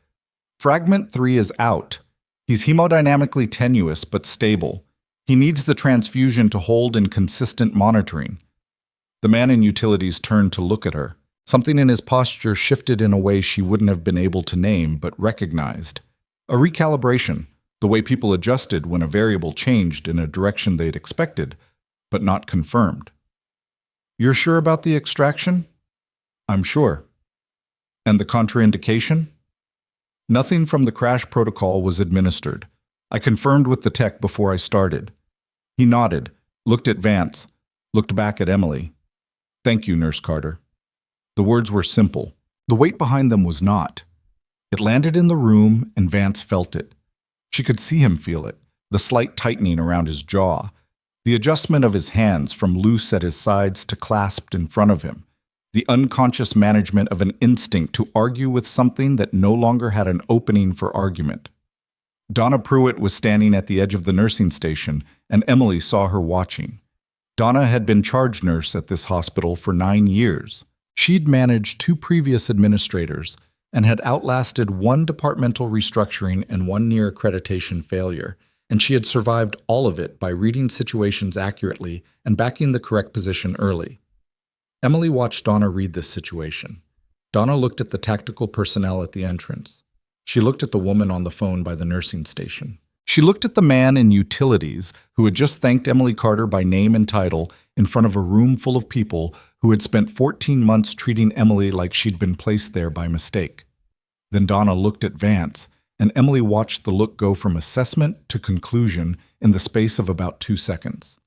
"Fragment 3 is out. He's hemodynamically tenuous but stable. He needs the transfusion to hold in consistent monitoring." The man in utilities turned to look at her. Something in his posture shifted in a way she wouldn't have been able to name but recognized. A recalibration, the way people adjusted when a variable changed in a direction they'd expected, but not confirmed. "You're sure about the extraction?" "I'm sure." "And the contraindication?" "Nothing from the crash protocol was administered. I confirmed with the tech before I started." He nodded, looked at Vance, looked back at Emily. "Thank you, Nurse Carter." The words were simple. The weight behind them was not. It landed in the room, and Vance felt it. She could see him feel it, the slight tightening around his jaw, the adjustment of his hands from loose at his sides to clasped in front of him, the unconscious management of an instinct to argue with something that no longer had an opening for argument. Donna Pruitt was standing at the edge of the nursing station, and Emily saw her watching. Donna had been charge nurse at this hospital for 9 years. She'd managed 2 previous administrators and had outlasted 1 departmental restructuring and 1 near accreditation failure, and she had survived all of it by reading situations accurately and backing the correct position early. Emily watched Donna read this situation. Donna looked at the tactical personnel at the entrance. She looked at the woman on the phone by the nursing station. She looked at the man in utilities who had just thanked Emily Carter by name and title in front of a room full of people who had spent 14 months treating Emily like she'd been placed there by mistake. Then Donna looked at Vance, and Emily watched the look go from assessment to conclusion in the space of about 2 seconds.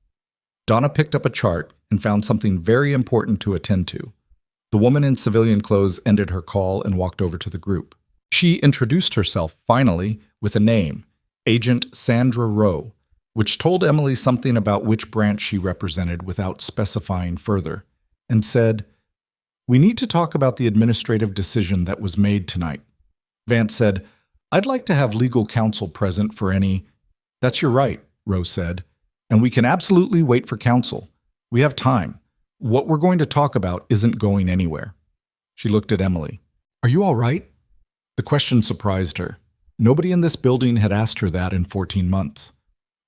Donna picked up a chart and found something very important to attend to. The woman in civilian clothes ended her call and walked over to the group. She introduced herself, finally, with a name, Agent Sandra Rowe, which told Emily something about which branch she represented without specifying further, and said, "We need to talk about the administrative decision that was made tonight." Vance said, "I'd like to have legal counsel present for any—" "That's your right," Rowe said, "and we can absolutely wait for counsel. We have time. What we're going to talk about isn't going anywhere." She looked at Emily. "Are you all right?" The question surprised her. Nobody in this building had asked her that in 14 months.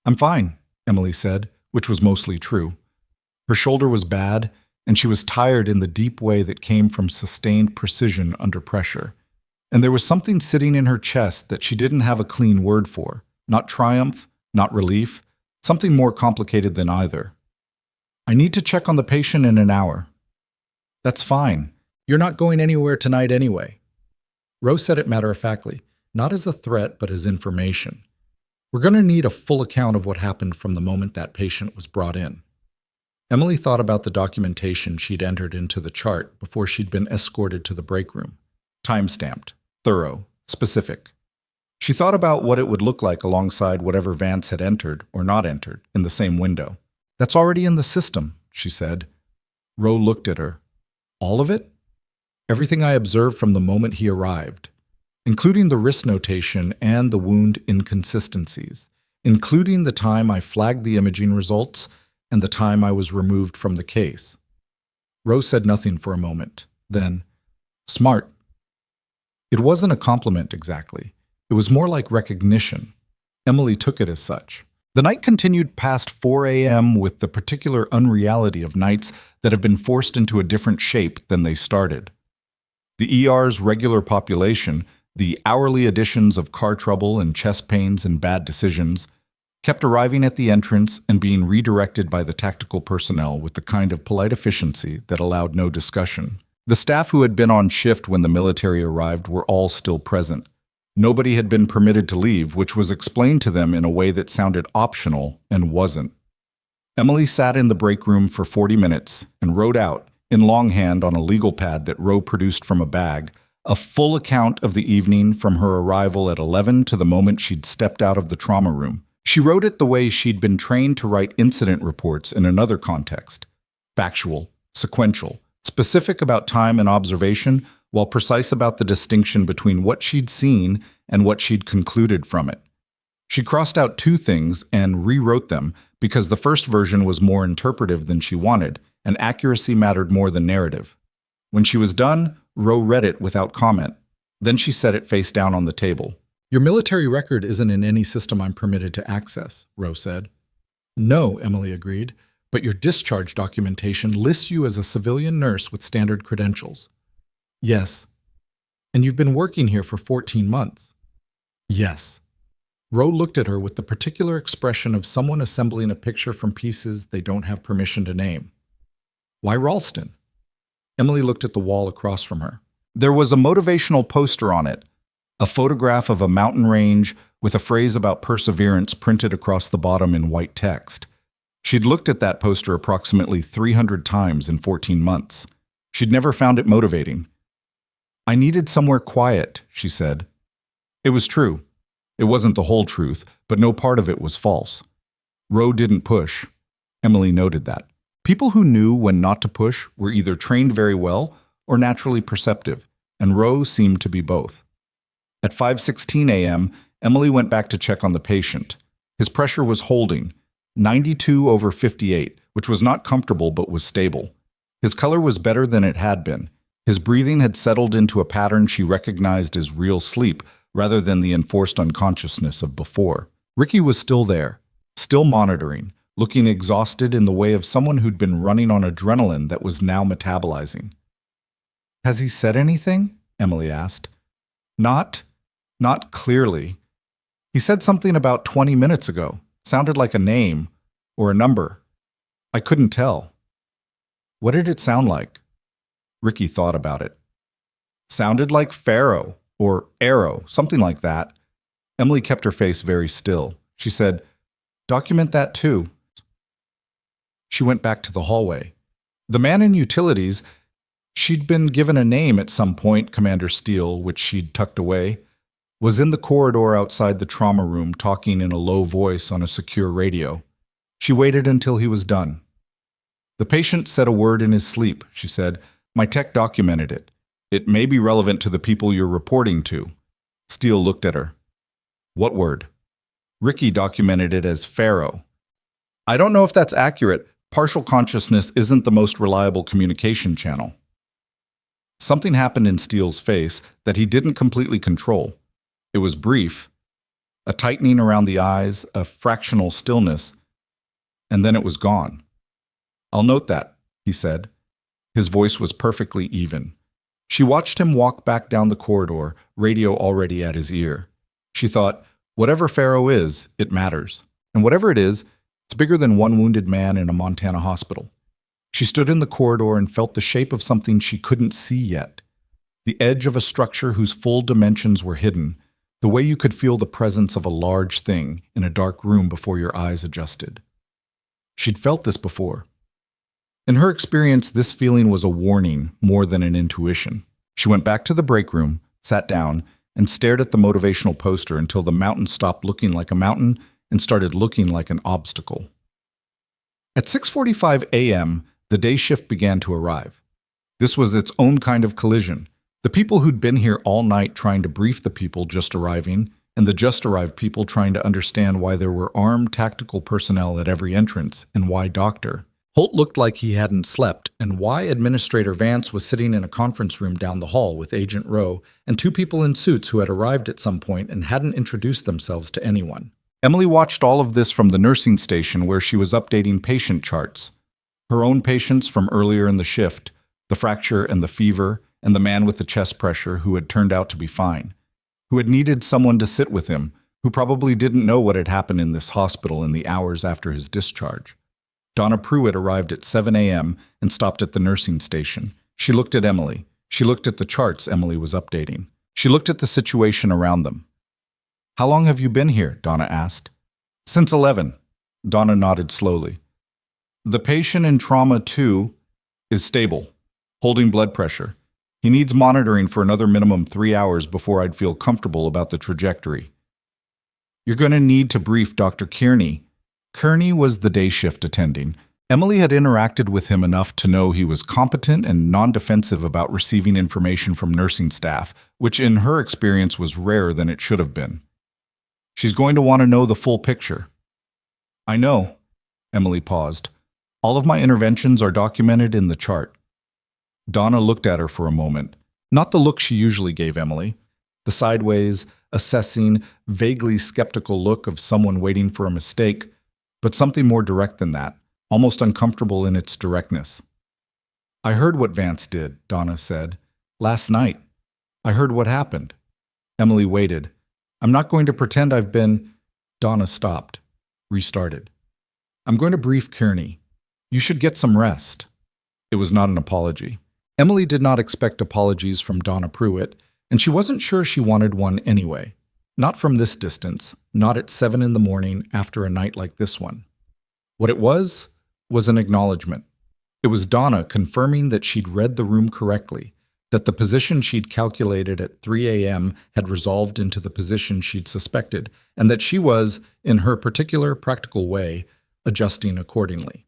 "I'm fine," Emily said, which was mostly true. Her shoulder was bad, and she was tired in the deep way that came from sustained precision under pressure. And there was something sitting in her chest that she didn't have a clean word for. Not triumph, not relief, something more complicated than either. "I need to check on the patient in an hour." "That's fine. You're not going anywhere tonight anyway." Rowe said it matter-of-factly, not as a threat but as information. "We're going to need a full account of what happened from the moment that patient was brought in." Emily thought about the documentation she'd entered into the chart before she'd been escorted to the break room. Time-stamped, thorough, specific. She thought about what it would look like alongside whatever Vance had entered or not entered in the same window. "That's already in the system," she said. Rowe looked at her. "All of it?" "Everything I observed from the moment he arrived, including the risk notation and the wound inconsistencies, including the time I flagged the imaging results and the time I was removed from the case." Rowe said nothing for a moment. Then, "Smart." It wasn't a compliment exactly. It was more like recognition. Emily took it as such. The night continued past 4 a.m. with the particular unreality of nights that have been forced into a different shape than they started. The ER's regular population, the hourly additions of car trouble and chest pains and bad decisions, kept arriving at the entrance and being redirected by the tactical personnel with the kind of polite efficiency that allowed no discussion. The staff who had been on shift when the military arrived were all still present. Nobody had been permitted to leave, which was explained to them in a way that sounded optional and wasn't. Emily sat in the break room for 40 minutes and wrote out, in longhand on a legal pad that Rowe produced from a bag, a full account of the evening from her arrival at 11 to the moment she'd stepped out of the trauma room. She wrote it the way she'd been trained to write incident reports in another context. Factual, sequential, specific about time and observation, while precise about the distinction between what she'd seen and what she'd concluded from it. She crossed out 2 things and rewrote them because the first version was more interpretive than she wanted, and accuracy mattered more than narrative. When she was done, Rowe read it without comment. Then she set it face down on the table. "Your military record isn't in any system I'm permitted to access," Rowe said. "No," Emily agreed, "but your discharge documentation lists you as a civilian nurse with standard credentials." "Yes." "And you've been working here for 14 months." "Yes." Rowe looked at her with the particular expression of someone assembling a picture from pieces they don't have permission to name. "Why Ralston?" Emily looked at the wall across from her. There was a motivational poster on it, a photograph of a mountain range with a phrase about perseverance printed across the bottom in white text. She'd looked at that poster approximately 300 times in 14 months. She'd never found it motivating. "I needed somewhere quiet," she said. It was true. It wasn't the whole truth, but no part of it was false. Rowe didn't push. Emily noted that. People who knew when not to push were either trained very well or naturally perceptive, and Rowe seemed to be both. At 5:16 a.m., Emily went back to check on the patient. His pressure was holding, 92/58, which was not comfortable but was stable. His color was better than it had been. His breathing had settled into a pattern she recognized as real sleep rather than the enforced unconsciousness of before. Ricky was still there, still monitoring, looking exhausted in the way of someone who'd been running on adrenaline that was now metabolizing. "Has he said anything?" Emily asked. Not clearly. He said something about 20 minutes ago. Sounded like a name or a number. I couldn't tell. What did it sound like? Ricky thought about it. Sounded like Pharaoh or Arrow, something like that. Emily kept her face very still. She said, "Document that too." She went back to the hallway. The man in utilities, she'd been given a name at some point, Commander Steele, which she'd tucked away, was in the corridor outside the trauma room talking in a low voice on a secure radio. She waited until he was done. "The patient said a word in his sleep," she said. "My tech documented it. It may be relevant to the people you're reporting to." Steele looked at her. "What word?" Ricky documented it as Pharaoh. "I don't know if that's accurate. Partial consciousness isn't the most reliable communication channel." Something happened in Steele's face that he didn't completely control. It was brief, a tightening around the eyes, a fractional stillness, and then it was gone. "I'll note that," he said. His voice was perfectly even. She watched him walk back down the corridor, radio already at his ear. She thought, whatever Pharaoh is, it matters. And whatever it is, it's bigger than one wounded man in a Montana hospital. She stood in the corridor and felt the shape of something she couldn't see yet. The edge of a structure whose full dimensions were hidden, the way you could feel the presence of a large thing in a dark room before your eyes adjusted. She'd felt this before. In her experience, this feeling was a warning more than an intuition. She went back to the break room, sat down, and stared at the motivational poster until the mountain stopped looking like a mountain and started looking like an obstacle. At 6:45 a.m., the day shift began to arrive. This was its own kind of collision. The people who'd been here all night trying to brief the people just arriving, and the just arrived people trying to understand why there were armed tactical personnel at every entrance, and why Dr. Holt looked like he hadn't slept, and why Administrator Vance was sitting in a conference room down the hall with Agent Rowe and two people in suits who had arrived at some point and hadn't introduced themselves to anyone. Emily watched all of this from the nursing station where she was updating patient charts. Her own patients from earlier in the shift, the fracture and the fever, and the man with the chest pressure who had turned out to be fine, who had needed someone to sit with him, who probably didn't know what had happened in this hospital in the hours after his discharge. Donna Pruitt arrived at 7 a.m. and stopped at the nursing station. She looked at Emily. She looked at the charts Emily was updating. She looked at the situation around them. "How long have you been here?" Donna asked. "Since 11. Donna nodded slowly. "The patient in trauma 2 is stable, holding blood pressure. He needs monitoring for another minimum 3 hours before I'd feel comfortable about the trajectory. You're going to need to brief Dr. Kearney." Kearney was the day shift attending. Emily had interacted with him enough to know he was competent and non-defensive about receiving information from nursing staff, which in her experience was rarer than it should have been. She's going to want to know the full picture. "I know." Emily paused. "All of my interventions are documented in the chart." Donna looked at her for a moment. Not the look she usually gave Emily. The sideways, assessing, vaguely skeptical look of someone waiting for a mistake, but something more direct than that, almost uncomfortable in its directness. "I heard what Vance did," Donna said. "Last night. I heard what happened." Emily waited. "I'm not going to pretend I've been—" Donna stopped, restarted. "I'm going to brief Kearney. You should get some rest." It was not an apology. Emily did not expect apologies from Donna Pruitt, and she wasn't sure she wanted one anyway. Not from this distance, not at 7 in the morning after a night like this one. What it was an acknowledgement. It was Donna confirming that she'd read the room correctly, that the position she'd calculated at 3 a.m. had resolved into the position she'd suspected, and that she was, in her particular practical way, adjusting accordingly.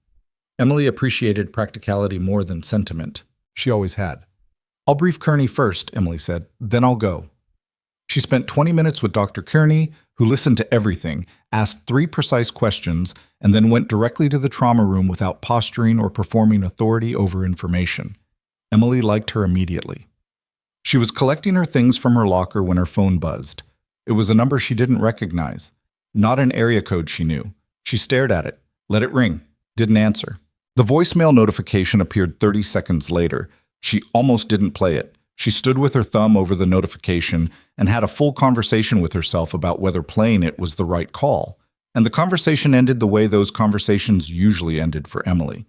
Emily appreciated practicality more than sentiment. She always had. "I'll brief Kearney first," Emily said. "Then I'll go." She spent 20 minutes with Dr. Kearney, who listened to everything, asked 3 precise questions, and then went directly to the trauma room without posturing or performing authority over information. Emily liked her immediately. She was collecting her things from her locker when her phone buzzed. It was a number she didn't recognize, not an area code she knew. She stared at it, let it ring, didn't answer. The voicemail notification appeared 30 seconds later. She almost didn't play it. She stood with her thumb over the notification and had a full conversation with herself about whether playing it was the right call. And the conversation ended the way those conversations usually ended for Emily,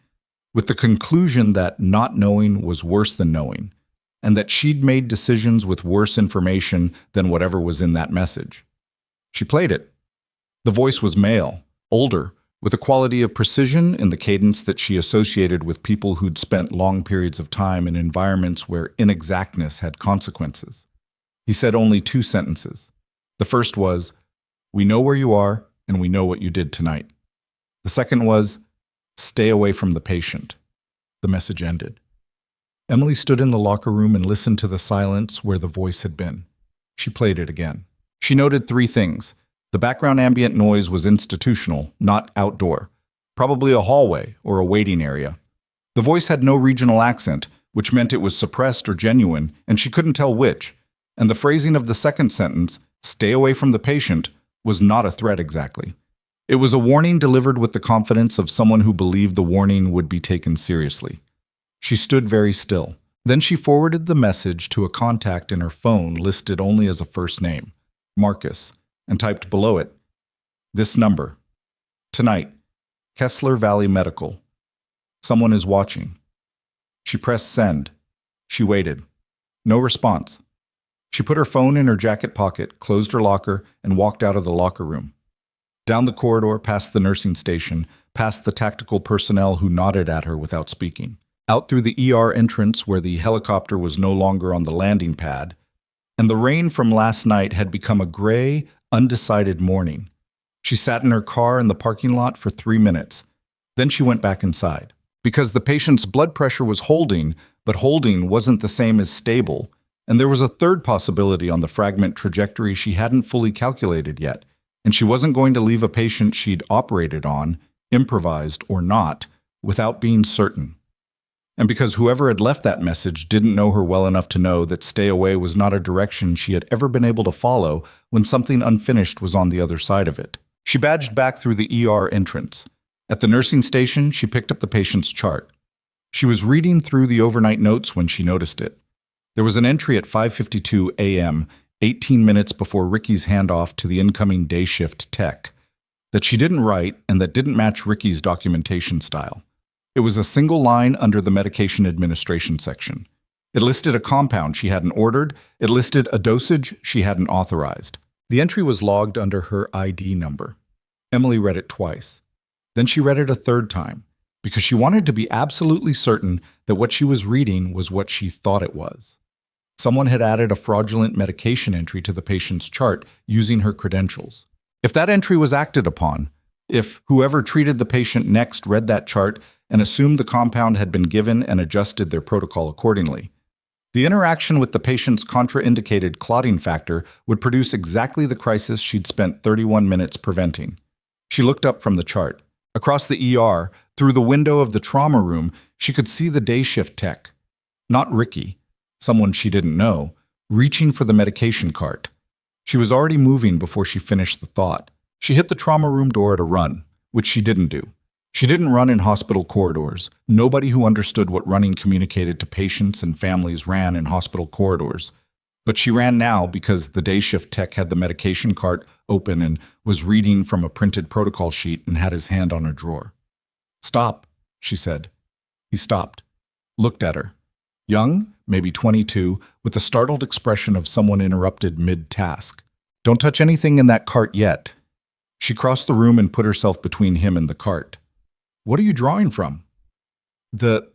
with the conclusion that not knowing was worse than knowing, and that she'd made decisions with worse information than whatever was in that message. She played it. The voice was male, older, with a quality of precision in the cadence that she associated with people who'd spent long periods of time in environments where inexactness had consequences. He said only 2 sentences. The first was, "We know where you are, and we know what you did tonight." The second was, "Stay away from the patient." The message ended. Emily stood in the locker room and listened to the silence where the voice had been. She played it again. She noted 3 things. The background ambient noise was institutional, not outdoor, probably a hallway or a waiting area. The voice had no regional accent, which meant it was suppressed or genuine, and she couldn't tell which. And the phrasing of the second sentence, "Stay away from the patient," was not a threat exactly. It was a warning delivered with the confidence of someone who believed the warning would be taken seriously. She stood very still. Then she forwarded the message to a contact in her phone listed only as a first name, Marcus, and typed below it, "This number. Tonight. Kessler Valley Medical. Someone is watching." She pressed send. She waited. No response. She put her phone in her jacket pocket, closed her locker, and walked out of the locker room. Down the corridor, past the nursing station, past the tactical personnel who nodded at her without speaking. Out through the ER entrance where the helicopter was no longer on the landing pad, and the rain from last night had become a gray, undecided morning. She sat in her car in the parking lot for 3 minutes. Then she went back inside. Because the patient's blood pressure was holding, but holding wasn't the same as stable, and there was a third possibility on the fragment trajectory she hadn't fully calculated yet, and she wasn't going to leave a patient she'd operated on, improvised or not, without being certain. And because whoever had left that message didn't know her well enough to know that stay away was not a direction she had ever been able to follow when something unfinished was on the other side of it. She badged back through the ER entrance. At the nursing station, she picked up the patient's chart. She was reading through the overnight notes when she noticed it. There was an entry at 5:52 a.m., 18 minutes before Ricky's handoff to the incoming day shift tech, that she didn't write and that didn't match Ricky's documentation style. It was a single line under the medication administration section. It listed a compound she hadn't ordered. It listed a dosage she hadn't authorized. The entry was logged under her ID number. Emily read it twice. Then she read it a third time, because she wanted to be absolutely certain that what she was reading was what she thought it was. Someone had added a fraudulent medication entry to the patient's chart using her credentials. If that entry was acted upon, if whoever treated the patient next read that chart and assumed the compound had been given and adjusted their protocol accordingly, the interaction with the patient's contraindicated clotting factor would produce exactly the crisis she'd spent 31 minutes preventing. She looked up from the chart. Across the ER, through the window of the trauma room, she could see the day shift tech. Not Ricky, someone she didn't know, reaching for the medication cart. She was already moving before she finished the thought. She hit the trauma room door at a run, which she didn't do. She didn't run in hospital corridors. Nobody who understood what running communicated to patients and families ran in hospital corridors. But she ran now because the day shift tech had the medication cart open and was reading from a printed protocol sheet and had his hand on a drawer. "Stop," she said. He stopped, looked at her. Young, maybe 22, with the startled expression of someone interrupted mid-task. "Don't touch anything in that cart yet." She crossed the room and put herself between him and the cart. "What are you drawing from?" The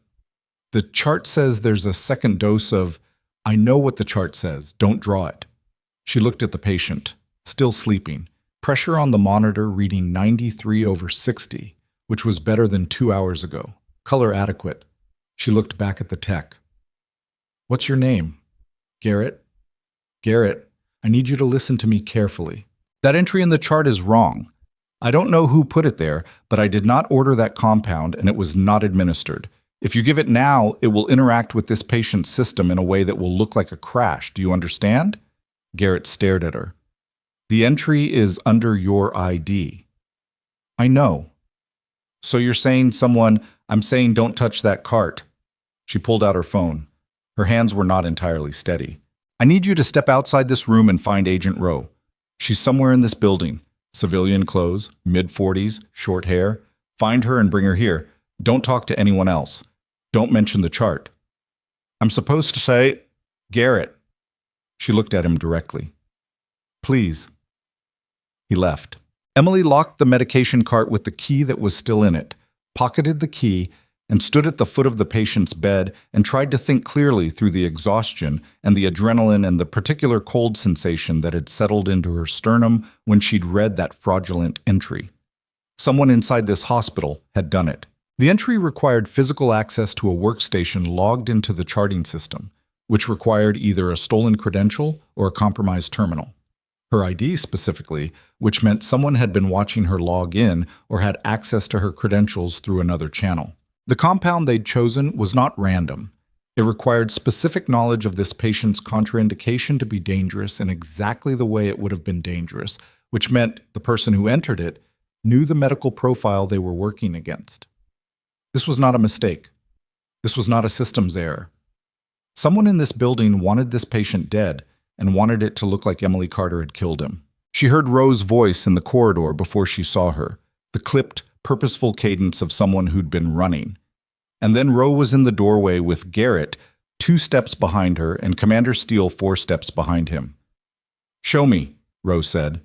chart says there's a second dose of..." "I know what the chart says. Don't draw it." She looked at the patient, still sleeping. Pressure on the monitor reading 93/60, which was better than 2 hours ago. Color adequate. She looked back at the tech. What's your name? Garrett? Garrett, I need you to listen to me carefully. That entry in the chart is wrong. I don't know who put it there, but I did not order that compound and it was not administered. If you give it now, it will interact with this patient's system in a way that will look like a crash. Do you understand? Garrett stared at her. The entry is under your ID. I know. So you're saying I'm saying don't touch that cart. She pulled out her phone. Her hands were not entirely steady. I need you to step outside this room and find Agent Rowe. She's somewhere in this building. Civilian clothes, mid-40s, short hair. Find her and bring her here. Don't talk to anyone else. Don't mention the chart. I'm supposed to say, Garrett. She looked at him directly. Please. He left. Emily locked the medication cart with the key that was still in it, pocketed the key, and stood at the foot of the patient's bed and tried to think clearly through the exhaustion and the adrenaline and the particular cold sensation that had settled into her sternum when she'd read that fraudulent entry. Someone inside this hospital had done it. The entry required physical access to a workstation logged into the charting system, which required either a stolen credential or a compromised terminal. Her ID specifically, which meant someone had been watching her log in or had access to her credentials through another channel. The compound they'd chosen was not random. It required specific knowledge of this patient's contraindication to be dangerous in exactly the way it would have been dangerous, which meant the person who entered it knew the medical profile they were working against. This was not a mistake. This was not a systems error. Someone in this building wanted this patient dead and wanted it to look like Emily Carter had killed him. She heard Rowe's voice in the corridor before she saw her, the clipped, purposeful cadence of someone who'd been running. And then Rowe was in the doorway with Garrett 2 steps behind her and Commander Steele 4 steps behind him. Show me, Rowe said.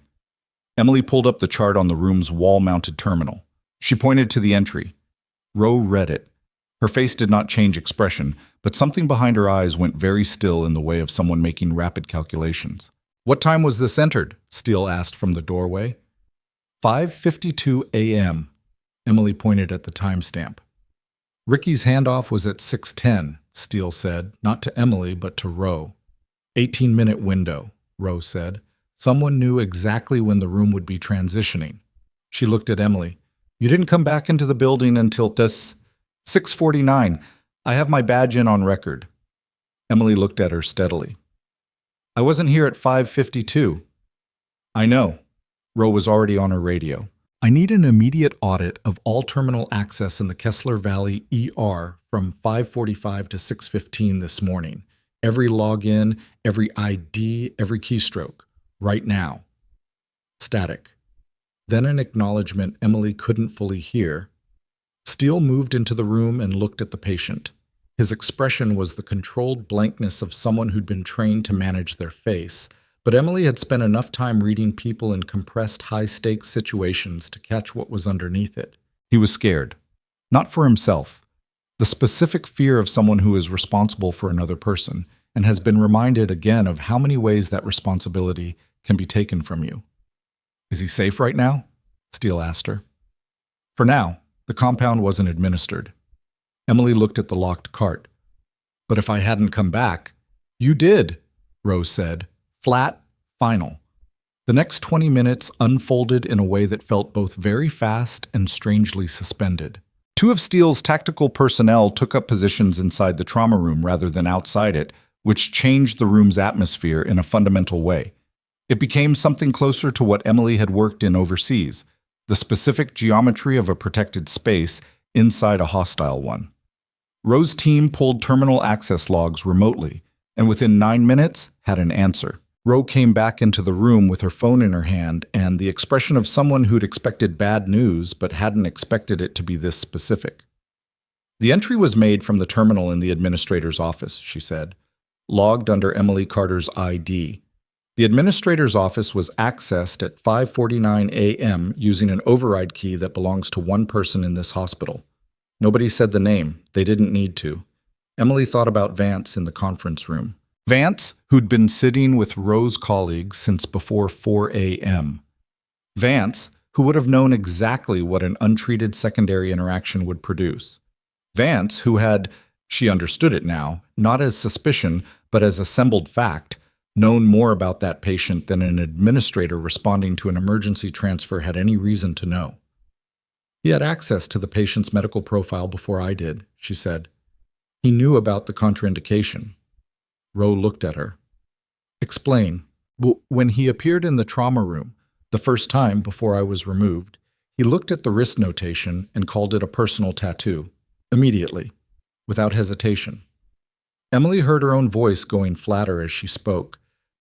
Emily pulled up the chart on the room's wall-mounted terminal. She pointed to the entry. Rowe read it. Her face did not change expression, but something behind her eyes went very still in the way of someone making rapid calculations. What time was this entered? Steele asked from the doorway. 5:52 a.m. Emily pointed at the timestamp. Ricky's handoff was at 6:10, Steele said, not to Emily, but to Rowe. 18-minute window, Rowe said. Someone knew exactly when the room would be transitioning. She looked at Emily. You didn't come back into the building until 6:49. I have my badge in on record. Emily looked at her steadily. I wasn't here at 5:52. I know. Rowe was already on her radio. I need an immediate audit of all terminal access in the Kessler Valley ER from 5:45 to 6:15 this morning. Every login, every ID, every keystroke. Right now. Static. Then an acknowledgement Emily couldn't fully hear. Steele moved into the room and looked at the patient. His expression was the controlled blankness of someone who'd been trained to manage their face, but Emily had spent enough time reading people in compressed, high-stakes situations to catch what was underneath it. He was scared. Not for himself. The specific fear of someone who is responsible for another person and has been reminded again of how many ways that responsibility can be taken from you. Is he safe right now? Steele asked her. For now, the compound wasn't administered. Emily looked at the locked cart. But if I hadn't come back, you did, Rose said. Flat, final. The next 20 minutes unfolded in a way that felt both very fast and strangely suspended. 2 of Steele's tactical personnel took up positions inside the trauma room rather than outside it, which changed the room's atmosphere in a fundamental way. It became something closer to what Emily had worked in overseas, the specific geometry of a protected space inside a hostile one. Rowe's team pulled terminal access logs remotely, and within 9 minutes had an answer. Rowe came back into the room with her phone in her hand and the expression of someone who'd expected bad news but hadn't expected it to be this specific. The entry was made from the terminal in the administrator's office, she said, logged under Emily Carter's ID. The administrator's office was accessed at 5:49 a.m. using an override key that belongs to one person in this hospital. Nobody said the name. They didn't need to. Emily thought about Vance in the conference room. Vance, who'd been sitting with Rowe's colleagues since before 4 a.m. Vance, who would have known exactly what an untreated secondary interaction would produce. Vance, who had, she understood it now, not as suspicion, but as assembled fact, known more about that patient than an administrator responding to an emergency transfer had any reason to know. He had access to the patient's medical profile before I did, she said. He knew about the contraindication. Rowe looked at her. Explain. When he appeared in the trauma room, the first time before I was removed, he looked at the wrist notation and called it a personal tattoo. Immediately, without hesitation. Emily heard her own voice going flatter as she spoke,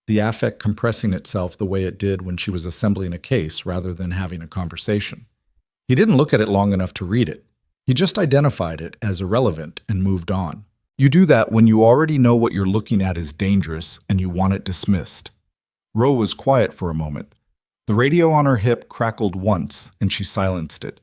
the affect compressing itself the way it did when she was assembling a case rather than having a conversation. He didn't look at it long enough to read it. He just identified it as irrelevant and moved on. You do that when you already know what you're looking at is dangerous and you want it dismissed. Rowe was quiet for a moment. The radio on her hip crackled once, and she silenced it.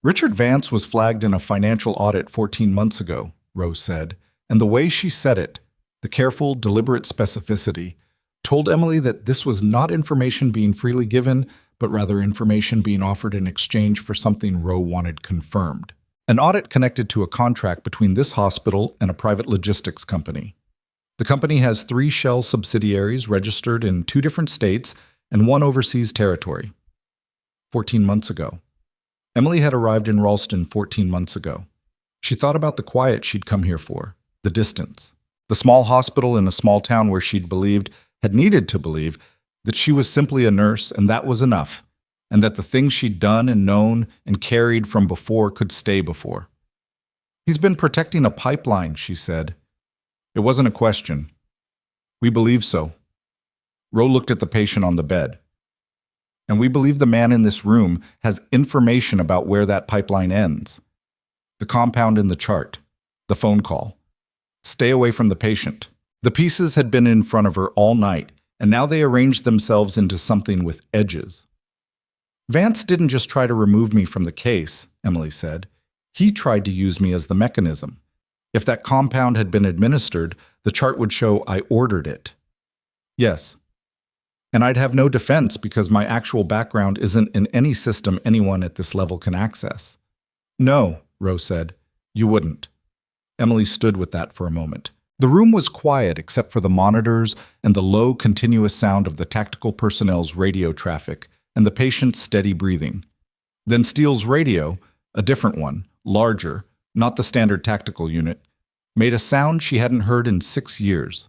Richard Vance was flagged in a financial audit 14 months ago, Rowe said, and the way she said it, the careful, deliberate specificity, told Emily that this was not information being freely given, but rather information being offered in exchange for something Rowe wanted confirmed. An audit connected to a contract between this hospital and a private logistics company. The company has 3 shell subsidiaries registered in 2 different states and 1 overseas territory. 14 months ago. Emily had arrived in Ralston 14 months ago. She thought about the quiet she'd come here for, the distance, the small hospital in a small town where she'd believed, had needed to believe, that she was simply a nurse and that was enough, and that the things she'd done and known and carried from before could stay before. He's been protecting a pipeline, she said. It wasn't a question. We believe so. Rowe looked at the patient on the bed. And we believe the man in this room has information about where that pipeline ends. The compound in the chart. The phone call. Stay away from the patient. The pieces had been in front of her all night, and now they arranged themselves into something with edges. Vance didn't just try to remove me from the case, Emily said. He tried to use me as the mechanism. If that compound had been administered, the chart would show I ordered it. Yes. And I'd have no defense because my actual background isn't in any system anyone at this level can access. No, Rowe said. You wouldn't. Emily stood with that for a moment. The room was quiet except for the monitors and the low, continuous sound of the tactical personnel's radio traffic and the patient's steady breathing. Then Steele's radio, a different one, larger, not the standard tactical unit, made a sound she hadn't heard in 6 years.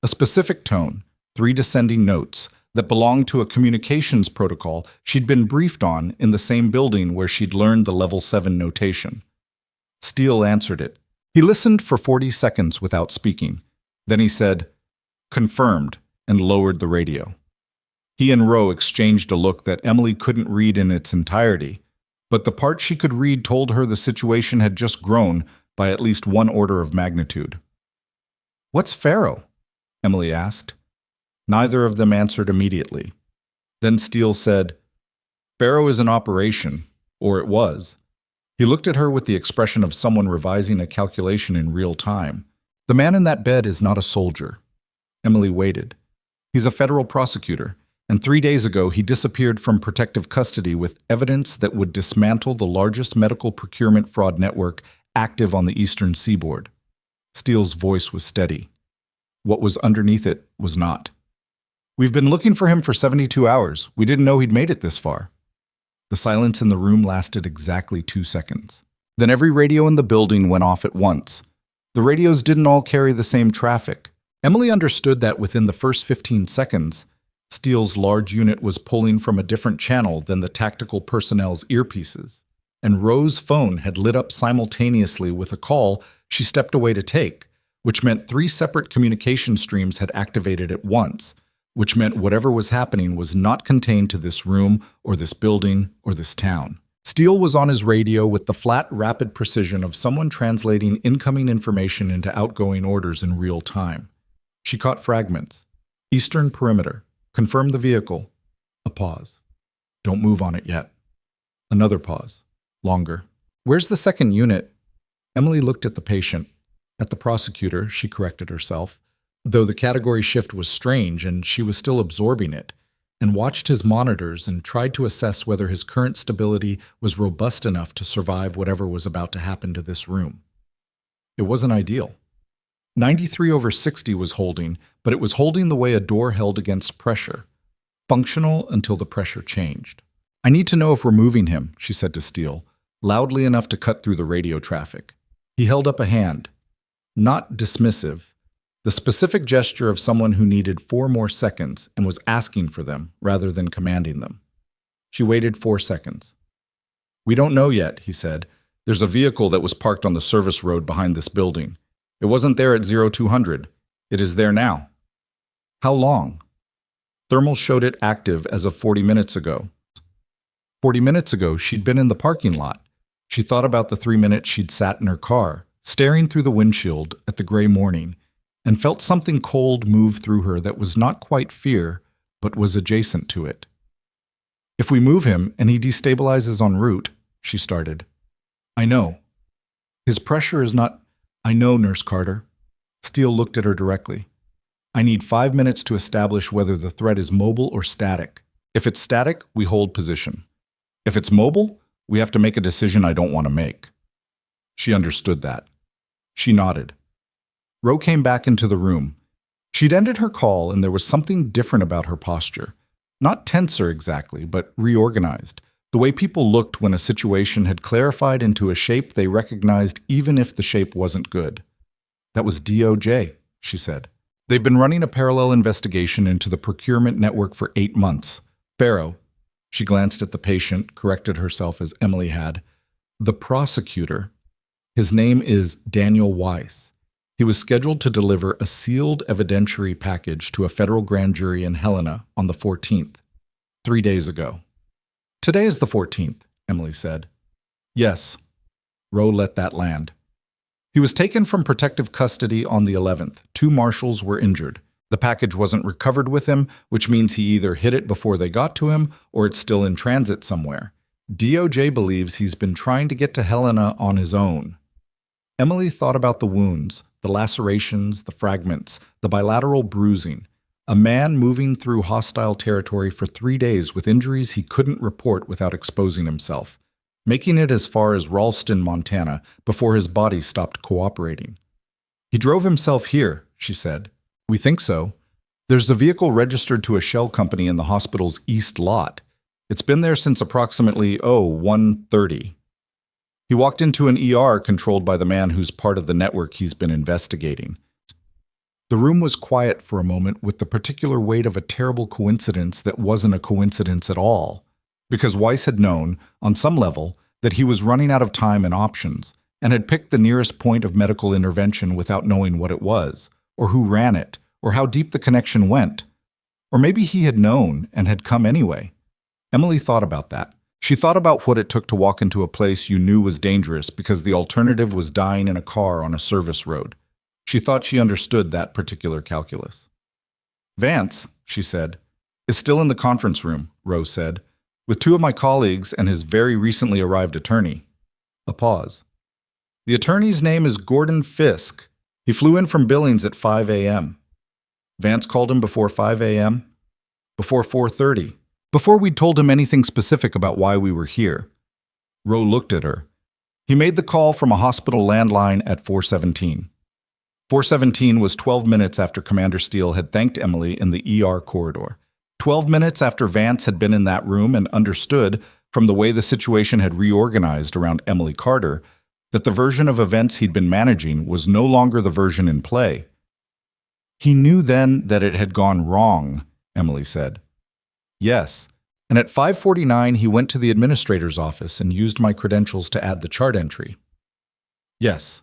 A specific tone, 3 descending notes, that belonged to a communications protocol she'd been briefed on in the same building where she'd learned the level 7 notation. Steele answered it. He listened for 40 seconds without speaking. Then he said, "Confirmed," and lowered the radio. He and Rowe exchanged a look that Emily couldn't read in its entirety, but the part she could read told her the situation had just grown by at least 1 order of magnitude. "What's Pharaoh?" Emily asked. Neither of them answered immediately. Then Steele said, "Pharaoh is in operation, or it was." He looked at her with the expression of someone revising a calculation in real time. "The man in that bed is not a soldier." Emily waited. "He's a federal prosecutor, and 3 days ago he disappeared from protective custody with evidence that would dismantle the largest medical procurement fraud network active on the eastern seaboard." Steele's voice was steady. What was underneath it was not. "We've been looking for him for 72 hours. We didn't know he'd made it this far." The silence in the room lasted exactly 2 seconds. Then every radio in the building went off at once. The radios didn't all carry the same traffic. Emily understood that within the first 15 seconds, Steele's large unit was pulling from a different channel than the tactical personnel's earpieces, and Rowe's phone had lit up simultaneously with a call she stepped away to take, which meant 3 separate communication streams had activated at once, which meant whatever was happening was not contained to this room or this building or this town. Steele was on his radio with the flat, rapid precision of someone translating incoming information into outgoing orders in real time. She caught fragments. Eastern perimeter. Confirm the vehicle. A pause. Don't move on it yet. Another pause. Longer. Where's the second unit? Emily looked at the patient. At the prosecutor, she corrected herself. Though the category shift was strange and she was still absorbing it, and watched his monitors and tried to assess whether his current stability was robust enough to survive whatever was about to happen to this room. It wasn't ideal. 93/60 was holding, but it was holding the way a door held against pressure, functional until the pressure changed. "I need to know if we're moving him," she said to Steele, loudly enough to cut through the radio traffic. He held up a hand, not dismissive, the specific gesture of someone who needed 4 more seconds and was asking for them rather than commanding them. She waited 4 seconds. "We don't know yet," he said. "There's a vehicle that was parked on the service road behind this building. It wasn't there at 0200. It is there now." "How long?" Thermals showed it active as of 40 minutes ago. 40 minutes ago, she'd been in the parking lot. She thought about the 3 minutes she'd sat in her car, staring through the windshield at the gray morning, and felt something cold move through her that was not quite fear, but was adjacent to it. "If we move him and he destabilizes en route," she started. "I know. His pressure is not—" "I know, Nurse Carter." Steele looked at her directly. "I need 5 minutes to establish whether the threat is mobile or static. If it's static, we hold position. If it's mobile, we have to make a decision I don't want to make." She understood that. She nodded. Ro came back into the room. She'd ended her call, and there was something different about her posture. Not tenser exactly, but reorganized. The way people looked when a situation had clarified into a shape they recognized even if the shape wasn't good. "That was DOJ," she said. "They've been running a parallel investigation into the procurement network for 8 months. Farrow," she glanced at the patient, corrected herself as Emily had, "the prosecutor, his name is Daniel Weiss. He was scheduled to deliver a sealed evidentiary package to a federal grand jury in Helena on the 14th, 3 days ago." "Today is the 14th, Emily said. "Yes." Ro let that land. "He was taken from protective custody on the 11th. 2 marshals were injured. The package wasn't recovered with him, which means he either hid it before they got to him or it's still in transit somewhere. DOJ believes he's been trying to get to Helena on his own." Emily thought about the wounds, the lacerations, the fragments, the bilateral bruising. A man moving through hostile territory for 3 days with injuries he couldn't report without exposing himself, making it as far as Ralston, Montana, before his body stopped cooperating. "He drove himself here," she said. "We think so. There's a vehicle registered to a shell company in the hospital's east lot. It's been there since approximately 1:30. He walked into an ER controlled by the man who's part of the network he's been investigating." The room was quiet for a moment with the particular weight of a terrible coincidence that wasn't a coincidence at all, because Weiss had known, on some level, that he was running out of time and options, and had picked the nearest point of medical intervention without knowing what it was, or who ran it, or how deep the connection went. Or maybe he had known and had come anyway. Emily thought about that. She thought about what it took to walk into a place you knew was dangerous because the alternative was dying in a car on a service road. She thought she understood that particular calculus. "Vance," she said, "is still in the conference room," Rose said, "with 2 of my colleagues and his very recently arrived attorney." A pause. "The attorney's name is Gordon Fisk. He flew in from Billings at 5 a.m. Vance called him before 5 a.m.? Before 4:30. Before we'd told him anything specific about why we were here." Ro looked at her. "He made the call from a hospital landline at 4:17. 4:17 was 12 minutes after Commander Steele had thanked Emily in the ER corridor. 12 minutes after Vance had been in that room and understood, from the way the situation had reorganized around Emily Carter, that the version of events he'd been managing was no longer the version in play. "He knew then that it had gone wrong," Emily said. "Yes, and at 5:49 he went to the administrator's office and used my credentials to add the chart entry." "Yes."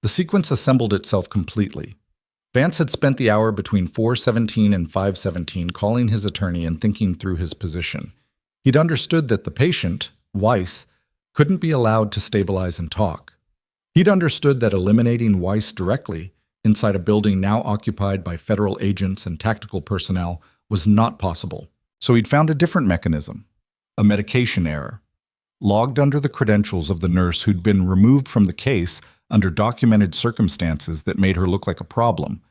The sequence assembled itself completely. Vance had spent the hour between 4:17 and 5:17 calling his attorney and thinking through his position. He'd understood that the patient, Weiss, couldn't be allowed to stabilize and talk. He'd understood that eliminating Weiss directly, inside a building now occupied by federal agents and tactical personnel, was not possible. So he'd found a different mechanism, a medication error, logged under the credentials of the nurse who'd been removed from the case under documented circumstances that made her look like a problem.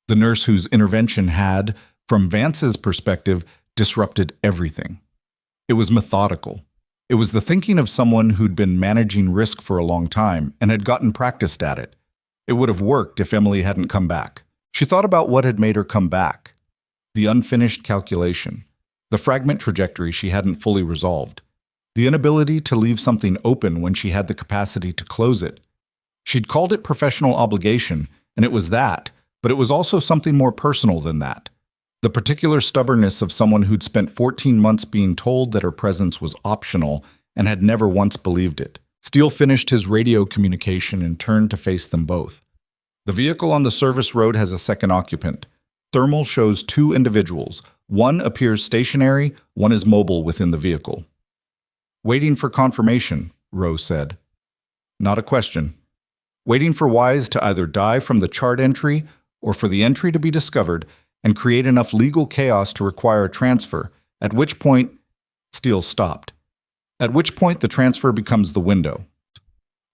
The nurse whose intervention had, from Vance's perspective, disrupted everything. It was methodical. It was the thinking of someone who'd been managing risk for a long time and had gotten practiced at it. It would have worked if Emily hadn't come back. She thought about what had made her come back. The unfinished calculation, the fragment trajectory she hadn't fully resolved, the inability to leave something open when she had the capacity to close it. She'd called it professional obligation, and it was that, but it was also something more personal than that. The particular stubbornness of someone who'd spent 14 months being told that her presence was optional and had never once believed it. Steele finished his radio communication and turned to face them both. The vehicle on the service road has a second occupant. Thermal shows 2 individuals. One appears stationary, one is mobile within the vehicle. Waiting for confirmation, Rowe said. Not a question. Waiting for Wise to either die from the chart entry or for the entry to be discovered and create enough legal chaos to require a transfer, at which point Steele stopped. At which point the transfer becomes the window.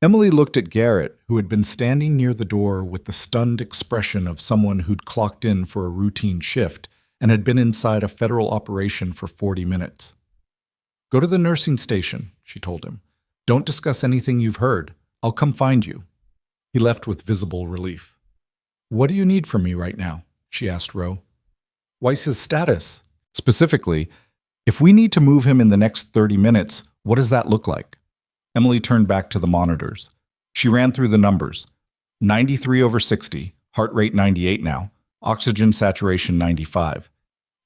Emily looked at Garrett, who had been standing near the door with the stunned expression of someone who'd clocked in for a routine shift and had been inside a federal operation for 40 minutes. Go to the nursing station, she told him. Don't discuss anything you've heard. I'll come find you. He left with visible relief. What do you need from me right now? She asked Rowe. Weiss's status. Specifically, if we need to move him in the next 30 minutes, what does that look like? Emily turned back to the monitors. She ran through the numbers. 93/60, heart rate 98 now, oxygen saturation 95.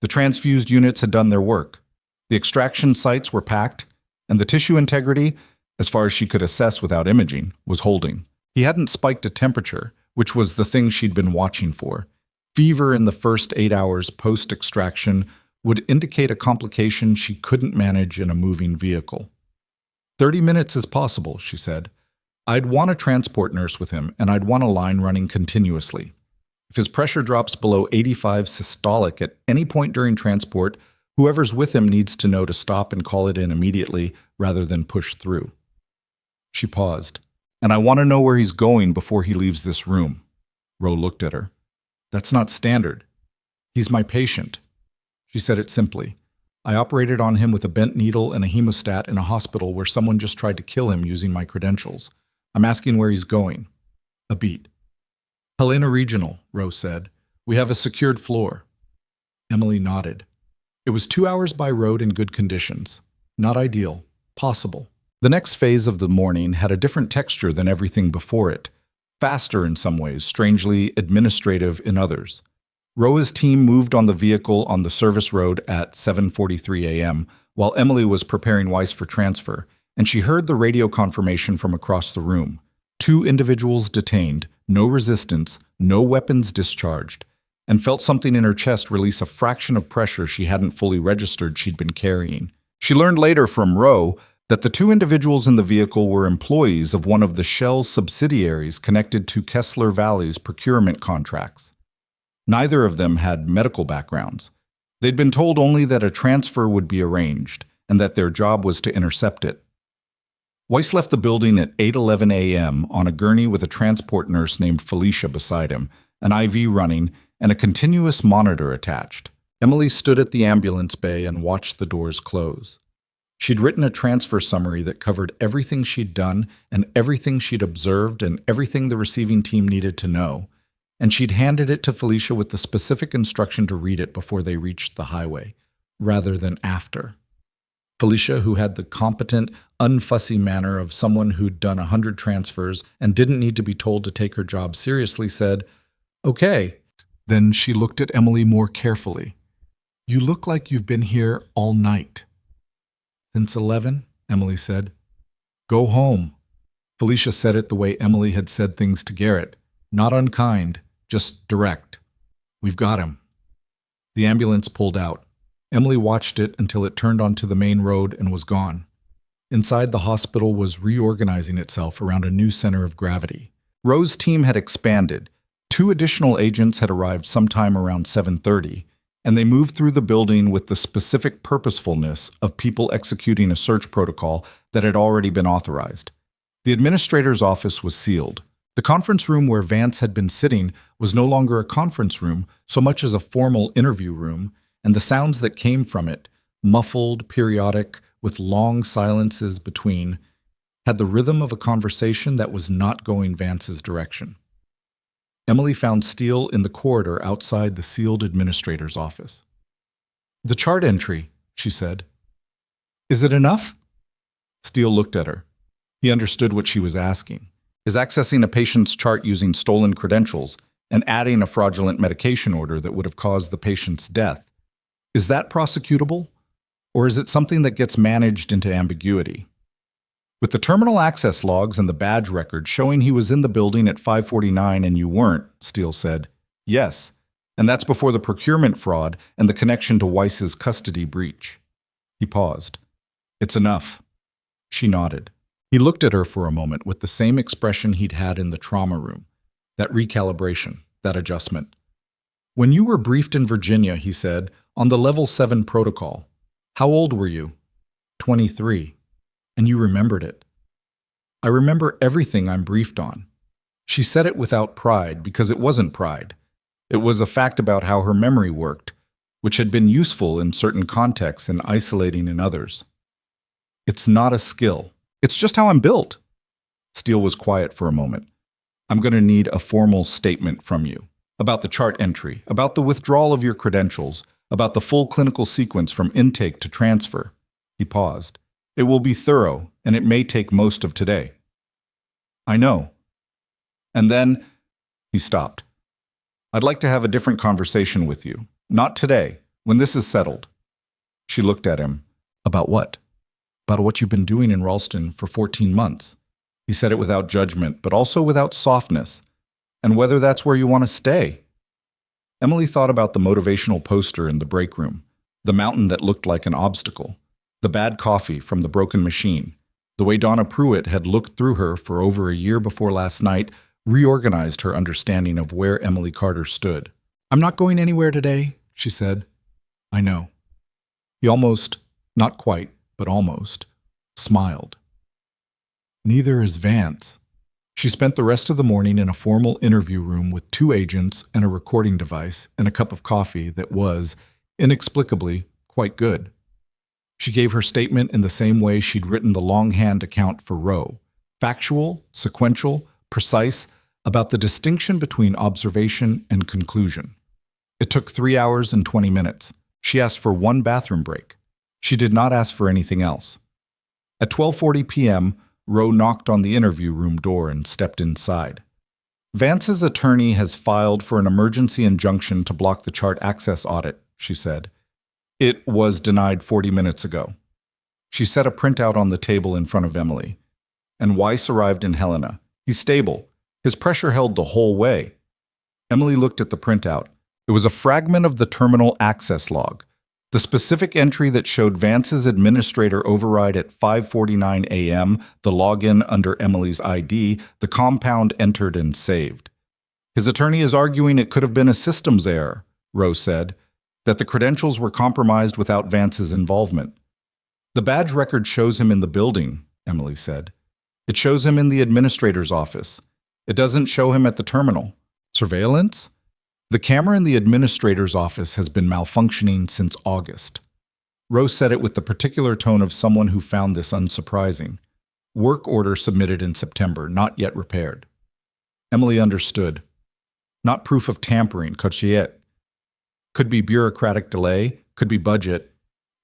The transfused units had done their work. The extraction sites were packed, and the tissue integrity, as far as she could assess without imaging, was holding. He hadn't spiked a temperature, which was the thing she'd been watching for. Fever in the first 8 hours post-extraction would indicate a complication she couldn't manage in a moving vehicle. 30 minutes is possible, she said. I'd want a transport nurse with him, and I'd want a line running continuously. If his pressure drops below 85 systolic at any point during transport, whoever's with him needs to know to stop and call it in immediately rather than push through. She paused. And I want to know where he's going before he leaves this room. Rowe looked at her. That's not standard. He's my patient. She said it simply. I operated on him with a bent needle and a hemostat in a hospital where someone just tried to kill him using my credentials. I'm asking where he's going. A beat. Helena Regional, Rowe said. We have a secured floor. Emily nodded. It was 2 hours by road in good conditions. Not ideal. Possible. The next phase of the morning had a different texture than everything before it. Faster in some ways, strangely administrative in others. Roa's team moved on the vehicle on the service road at 7:43 a.m., while Emily was preparing Weiss for transfer, and she heard the radio confirmation from across the room. 2 individuals detained, no resistance, no weapons discharged, and felt something in her chest release a fraction of pressure she hadn't fully registered she'd been carrying. She learned later from Rowe that the 2 individuals in the vehicle were employees of one of the Shell's subsidiaries connected to Kessler Valley's procurement contracts. Neither of them had medical backgrounds. They'd been told only that a transfer would be arranged, and that their job was to intercept it. Weiss left the building at 8:11 a.m. on a gurney with a transport nurse named Felicia beside him, an IV running, and a continuous monitor attached. Emily stood at the ambulance bay and watched the doors close. She'd written a transfer summary that covered everything she'd done and everything she'd observed and everything the receiving team needed to know, and she'd handed it to Felicia with the specific instruction to read it before they reached the highway, rather than after. Felicia, who had the competent, unfussy manner of someone who'd done 100 transfers and didn't need to be told to take her job seriously, said, "Okay." Then she looked at Emily more carefully. "You look like you've been here all night." "Since 11, Emily said. "Go home." Felicia said it the way Emily had said things to Garrett. Not unkind, just direct. "We've got him." The ambulance pulled out. Emily watched it until it turned onto the main road and was gone. Inside, the hospital was reorganizing itself around a new center of gravity. Rowe's team had expanded. 2 additional agents had arrived sometime around 7:30, and they moved through the building with the specific purposefulness of people executing a search protocol that had already been authorized. The administrator's office was sealed. The conference room where Vance had been sitting was no longer a conference room so much as a formal interview room, and the sounds that came from it, muffled, periodic, with long silences between, had the rhythm of a conversation that was not going Vance's direction. Emily found Steele in the corridor outside the sealed administrator's office. "The chart entry," she said. "Is it enough?" Steele looked at her. He understood what she was asking. Is accessing a patient's chart using stolen credentials and adding a fraudulent medication order that would have caused the patient's death, is that prosecutable? Or is it something that gets managed into ambiguity? With the terminal access logs and the badge record showing he was in the building at 5:49 and you weren't, Steele said, yes, and that's before the procurement fraud and the connection to Weiss's custody breach. He paused. It's enough. She nodded. He looked at her for a moment with the same expression he'd had in the trauma room, that recalibration, that adjustment. When you were briefed in Virginia, he said, on the Level 7 protocol, how old were you? 23. And you remembered it. I remember everything I'm briefed on. She said it without pride because it wasn't pride. It was a fact about how her memory worked, which had been useful in certain contexts and isolating in others. It's not a skill. It's just how I'm built. Steele was quiet for a moment. I'm going to need a formal statement from you about the chart entry, about the withdrawal of your credentials, about the full clinical sequence from intake to transfer. He paused. It will be thorough, and it may take most of today. I know. And then he stopped. I'd like to have a different conversation with you. Not today, when this is settled. She looked at him. About what? About what you've been doing in Ralston for 14 months. He said it without judgment, but also without softness. And whether that's where you want to stay. Emily thought about the motivational poster in the break room, the mountain that looked like an obstacle, the bad coffee from the broken machine, the way Donna Pruitt had looked through her for over a year before last night, reorganized her understanding of where Emily Carter stood. I'm not going anywhere today, she said. I know. He almost, not quite, but almost, smiled. Neither is Vance. She spent the rest of the morning in a formal interview room with 2 agents and a recording device and a cup of coffee that was, inexplicably, quite good. She gave her statement in the same way she'd written the longhand account for Roe, factual, sequential, precise, about the distinction between observation and conclusion. It took 3 hours and 20 minutes. She asked for 1 bathroom break. She did not ask for anything else. At 12:40 p.m., Roe knocked on the interview room door and stepped inside. Vance's attorney has filed for an emergency injunction to block the chart access audit, she said. It was denied 40 minutes ago. She set a printout on the table in front of Emily. And Weiss arrived in Helena. He's stable. His pressure held the whole way. Emily looked at the printout. It was a fragment of the terminal access log, the specific entry that showed Vance's administrator override at 5:49 a.m., the login under Emily's ID, the compound entered and saved. His attorney is arguing it could have been a systems error, Roe said, that the credentials were compromised without Vance's involvement. The badge record shows him in the building, Emily said. It shows him in the administrator's office. It doesn't show him at the terminal. Surveillance? The camera in the administrator's office has been malfunctioning since August. Roe said it with the particular tone of someone who found this unsurprising. Work order submitted in September, not yet repaired. Emily understood. Not proof of tampering, cochiet. Could be bureaucratic delay, could be budget,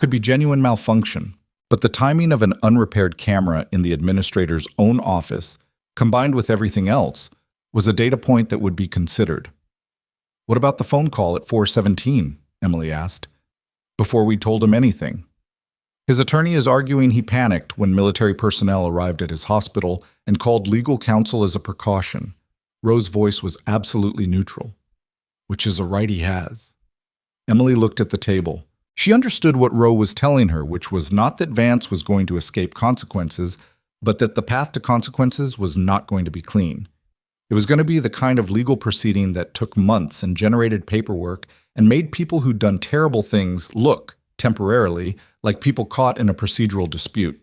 could be genuine malfunction. But the timing of an unrepaired camera in the administrator's own office, combined with everything else, was a data point that would be considered. What about the phone call at 4:17? Emily asked. Before we told him anything. His attorney is arguing he panicked when military personnel arrived at his hospital and called legal counsel as a precaution. Roe's voice was absolutely neutral. Which is a right he has. Emily looked at the table. She understood what Roe was telling her, which was not that Vance was going to escape consequences, but that the path to consequences was not going to be clean. It was going to be the kind of legal proceeding that took months and generated paperwork and made people who'd done terrible things look, temporarily, like people caught in a procedural dispute.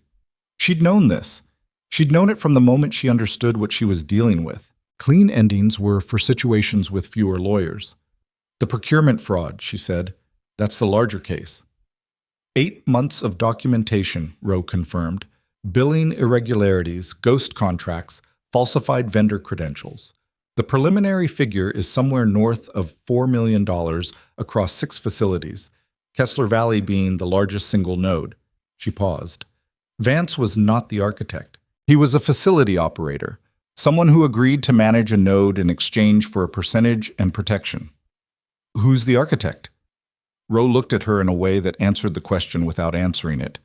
She'd known this. She'd known it from the moment she understood what she was dealing with. Clean endings were for situations with fewer lawyers. The procurement fraud, she said. That's the larger case. 8 months of documentation, Rowe confirmed. Billing irregularities, ghost contracts, falsified vendor credentials. The preliminary figure is somewhere north of $4 million across 6 facilities, Kessler Valley being the largest single node. She paused. Vance was not the architect. He was a facility operator, someone who agreed to manage a node in exchange for a percentage and protection. Who's the architect? Rowe looked at her in a way that answered the question without answering it.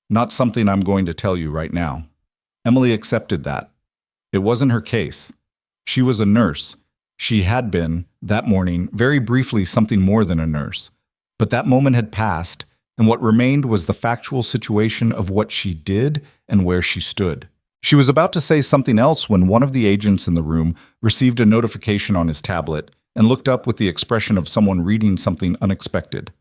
Not something I'm going to tell you right now. Emily accepted that. It wasn't her case. She was a nurse. She had been, that morning, very briefly something more than a nurse. But that moment had passed, and what remained was the factual situation of what she did and where she stood. She was about to say something else when one of the agents in the room received a notification on his tablet and looked up with the expression of someone reading something unexpected.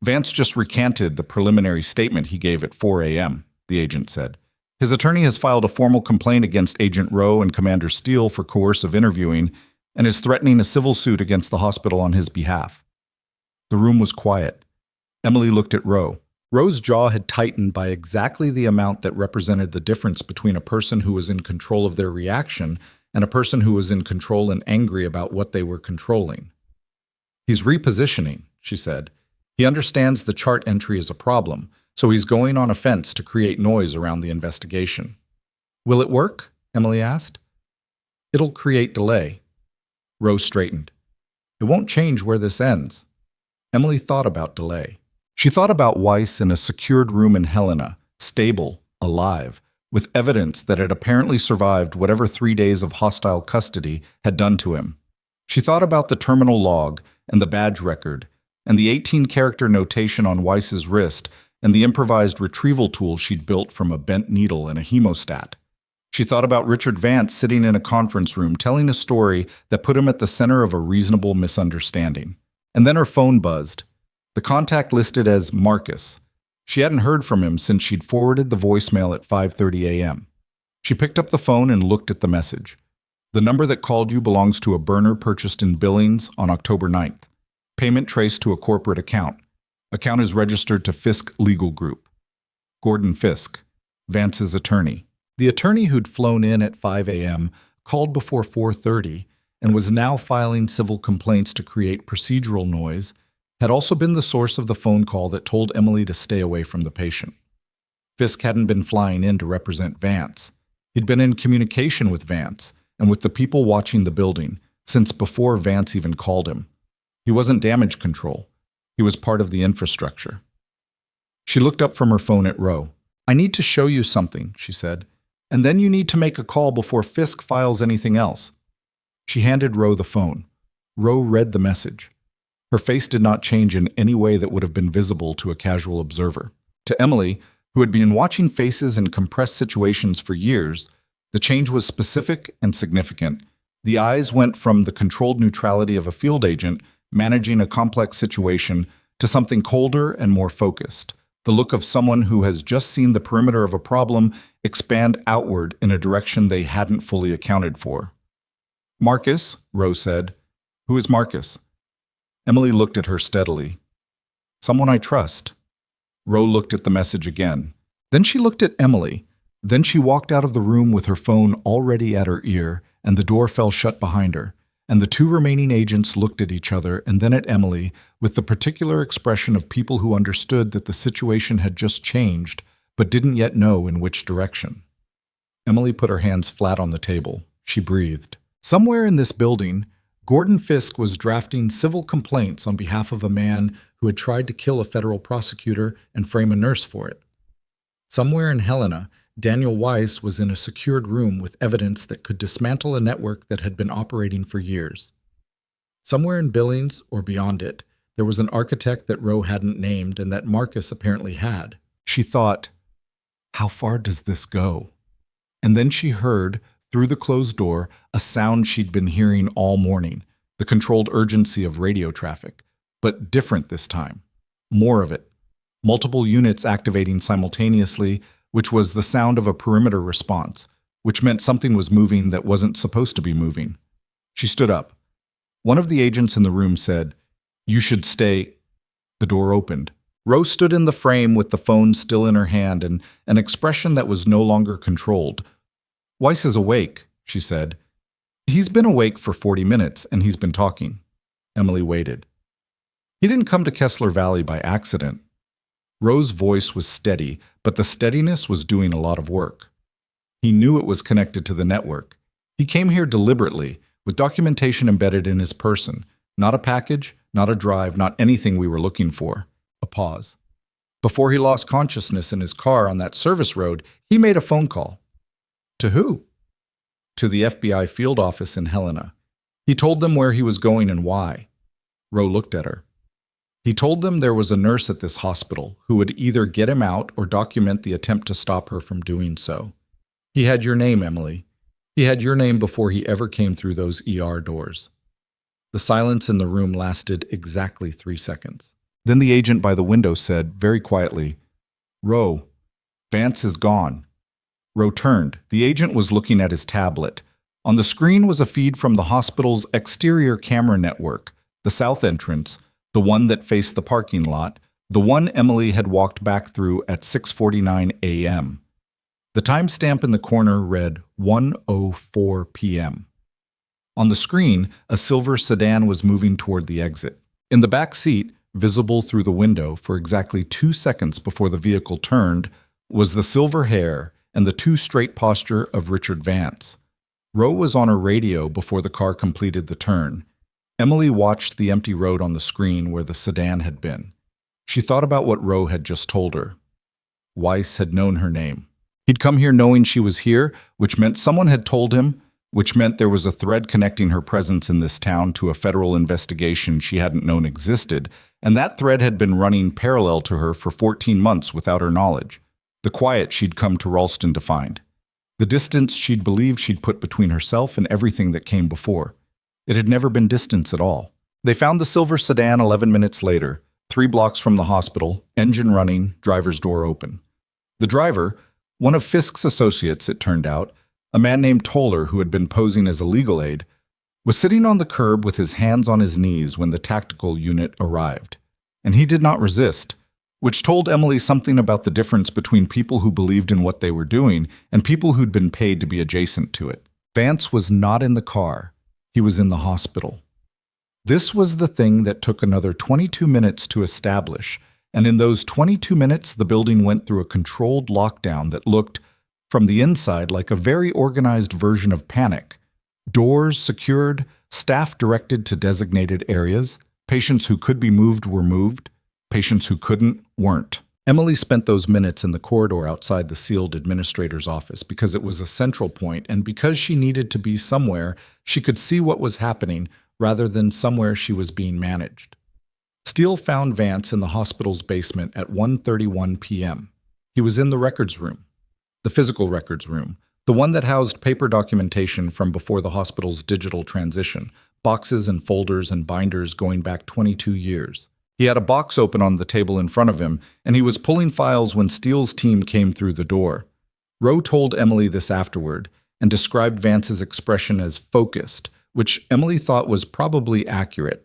Vance just recanted the preliminary statement he gave at 4 a.m., the agent said. His attorney has filed a formal complaint against Agent Rowe and Commander Steele for coercive interviewing and is threatening a civil suit against the hospital on his behalf. The room was quiet. Emily looked at Rowe. Rowe's jaw had tightened by exactly the amount that represented the difference between a person who was in control of their reaction and a person who was in control and angry about what they were controlling. He's repositioning, she said. He understands the chart entry is a problem, so he's going on offense to create noise around the investigation. Will it work? Emily asked. It'll create delay. Rowe straightened. It won't change where this ends. Emily thought about delay. She thought about Weiss in a secured room in Helena, stable, alive, with evidence that had apparently survived whatever 3 days of hostile custody had done to him. She thought about the terminal log and the badge record and the 18-character notation on Weiss's wrist and the improvised retrieval tool she'd built from a bent needle and a hemostat. She thought about Richard Vance sitting in a conference room telling a story that put him at the center of a reasonable misunderstanding. And then her phone buzzed. The contact listed as Marcus. She hadn't heard from him since she'd forwarded the voicemail at 5:30 a.m. She picked up the phone and looked at the message. The number that called you belongs to a burner purchased in Billings on October 9th. Payment traced to a corporate account. Account is registered to Fisk Legal Group. Gordon Fisk, Vance's attorney. The attorney who'd flown in at 5 a.m. called before 4:30 and was now filing civil complaints to create procedural noise, had also been the source of the phone call that told Emily to stay away from the patient. Fisk hadn't been flying in to represent Vance. He'd been in communication with Vance and with the people watching the building since before Vance even called him. He wasn't damage control. He was part of the infrastructure. She looked up from her phone at Rowe. I need to show you something, she said, and then you need to make a call before Fisk files anything else. She handed Rowe the phone. Rowe read the message. Her face did not change in any way that would have been visible to a casual observer. To Emily, who had been watching faces in compressed situations for years, the change was specific and significant. The eyes went from the controlled neutrality of a field agent managing a complex situation to something colder and more focused, the look of someone who has just seen the perimeter of a problem expand outward in a direction they hadn't fully accounted for. Marcus, Rowe said. Who is Marcus? Emily looked at her steadily. Someone I trust. Rowe looked at the message again. Then she looked at Emily. Then she walked out of the room with her phone already at her ear, and the door fell shut behind her. And the 2 remaining agents looked at each other and then at Emily with the particular expression of people who understood that the situation had just changed, but didn't yet know in which direction. Emily put her hands flat on the table. She breathed. Somewhere in this building, Gordon Fisk was drafting civil complaints on behalf of a man who had tried to kill a federal prosecutor and frame a nurse for it. Somewhere in Helena, Daniel Weiss was in a secured room with evidence that could dismantle a network that had been operating for years. Somewhere in Billings, or beyond it, there was an architect that Rowe hadn't named and that Marcus apparently had. She thought, how far does this go? And then she heard, through the closed door, a sound she'd been hearing all morning, the controlled urgency of radio traffic, but different this time. More of it. Multiple units activating simultaneously, which was the sound of a perimeter response, which meant something was moving that wasn't supposed to be moving. She stood up. One of the agents in the room said, "You should stay." The door opened. Rose stood in the frame with the phone still in her hand and an expression that was no longer controlled. "Weiss is awake," she said. "He's been awake for 40 minutes, and he's been talking." Emily waited. "He didn't come to Kessler Valley by accident." Rose's voice was steady, but the steadiness was doing a lot of work. "He knew it was connected to the network. He came here deliberately, with documentation embedded in his person. Not a package, not a drive, not anything we were looking for." A pause. "Before he lost consciousness in his car on that service road, he made a phone call." "To who?" "To the FBI field office in Helena. He told them where he was going and why." Roe looked at her. "He told them there was a nurse at this hospital who would either get him out or document the attempt to stop her from doing so. He had your name, Emily. He had your name before he ever came through those ER doors." The silence in the room lasted exactly 3 seconds. Then the agent by the window said, very quietly, "Roe, Vance is gone." Roe turned. The agent was looking at his tablet. On the screen was a feed from the hospital's exterior camera network, the south entrance, the one that faced the parking lot, the one Emily had walked back through at 6:49 a.m. The timestamp in the corner read 1:04 p.m. On the screen, a silver sedan was moving toward the exit. In the back seat, visible through the window for exactly 2 seconds before the vehicle turned, was the silver hair and the too straight posture of Richard Vance. Roe was on her radio before the car completed the turn. Emily watched the empty road on the screen where the sedan had been. She thought about what Roe had just told her. Weiss had known her name. He'd come here knowing she was here, which meant someone had told him, which meant there was a thread connecting her presence in this town to a federal investigation she hadn't known existed, and that thread had been running parallel to her for 14 months without her knowledge. The quiet she'd come to Ralston to find. The distance she'd believed she'd put between herself and everything that came before. It had never been distance at all. They found the silver sedan 11 minutes later, 3 blocks from the hospital, engine running, driver's door open. The driver, one of Fisk's associates, it turned out, a man named Toller who had been posing as a legal aid, was sitting on the curb with his hands on his knees when the tactical unit arrived. And he did not resist, which told Emily something about the difference between people who believed in what they were doing and people who'd been paid to be adjacent to it. Vance was not in the car. He was in the hospital. This was the thing that took another 22 minutes to establish, and in those 22 minutes the building went through a controlled lockdown that looked, from the inside, like a very organized version of panic. Doors secured, staff directed to designated areas, patients who could be moved were moved, patients who couldn't weren't. Emily spent those minutes in the corridor outside the sealed administrator's office because it was a central point, and because she needed to be somewhere she could see what was happening rather than somewhere she was being managed. Steele found Vance in the hospital's basement at 1:31 p.m. He was in the records room, the physical records room, the one that housed paper documentation from before the hospital's digital transition, boxes and folders and binders going back 22 years. He had a box open on the table in front of him, and he was pulling files when Steele's team came through the door. Roe told Emily this afterward, and described Vance's expression as focused, which Emily thought was probably accurate.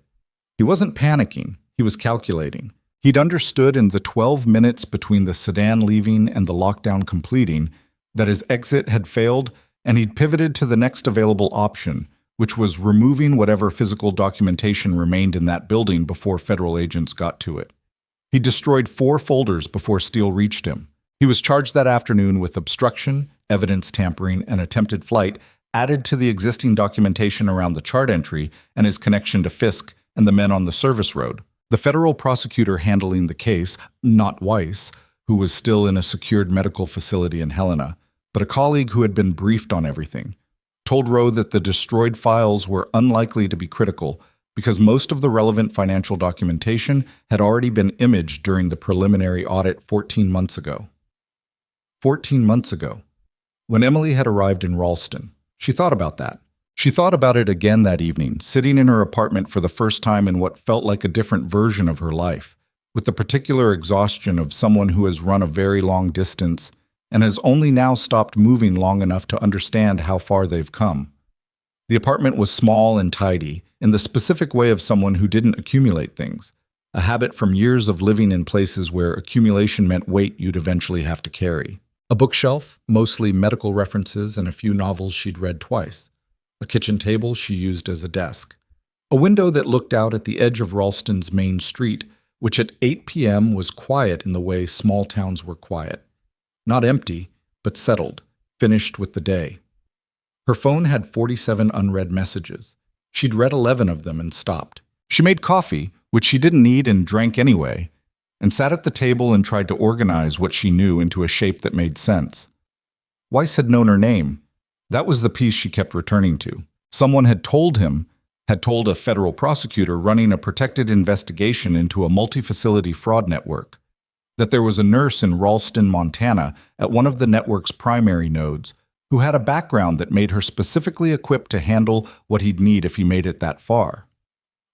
He wasn't panicking, he was calculating. He'd understood in the 12 minutes between the sedan leaving and the lockdown completing that his exit had failed, and he'd pivoted to the next available option, which was removing whatever physical documentation remained in that building before federal agents got to it. He destroyed 4 folders before Steele reached him. He was charged that afternoon with obstruction, evidence tampering, and attempted flight, added to the existing documentation around the chart entry and his connection to Fisk and the men on the service road. The federal prosecutor handling the case, not Weiss, who was still in a secured medical facility in Helena, but a colleague who had been briefed on everything, told Roe that the destroyed files were unlikely to be critical because most of the relevant financial documentation had already been imaged during the preliminary audit 14 months ago. 14 months ago. When Emily had arrived in Ralston, she thought about that. She thought about it again that evening, sitting in her apartment for the first time in what felt like a different version of her life, with the particular exhaustion of someone who has run a very long distance and has only now stopped moving long enough to understand how far they've come. The apartment was small and tidy, in the specific way of someone who didn't accumulate things. A a habit from years of living in places where accumulation meant weight you'd eventually have to carry. A bookshelf, mostly medical references and a few novels she'd read twice. A kitchen table she used as a desk. A window that looked out at the edge of Ralston's main street, which at 8 p.m. was quiet in the way small towns were quiet. Not empty, but settled, finished with the day. Her phone had 47 unread messages. She'd read 11 of them and stopped. She made coffee, which she didn't need and drank anyway, and sat at the table and tried to organize what she knew into a shape that made sense. Weiss had known her name. That was the piece she kept returning to. Someone had told a federal prosecutor running a protected investigation into a multi-facility fraud network, that there was a nurse in Ralston, Montana, at one of the network's primary nodes, who had a background that made her specifically equipped to handle what he'd need if he made it that far.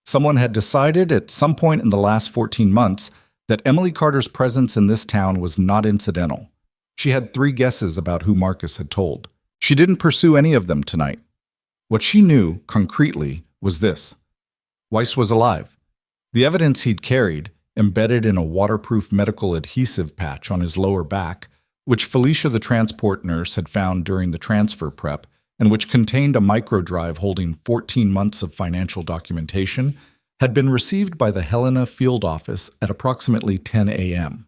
Someone had decided at some point in the last 14 months that Emily Carter's presence in this town was not incidental. She had 3 guesses about who Marcus had told. She didn't pursue any of them tonight. What she knew, concretely, was this. Weiss was alive. The evidence he'd carried, embedded in a waterproof medical adhesive patch on his lower back, which Felicia the transport nurse had found during the transfer prep, and which contained a microdrive holding 14 months of financial documentation, had been received by the Helena field office at approximately 10 a.m.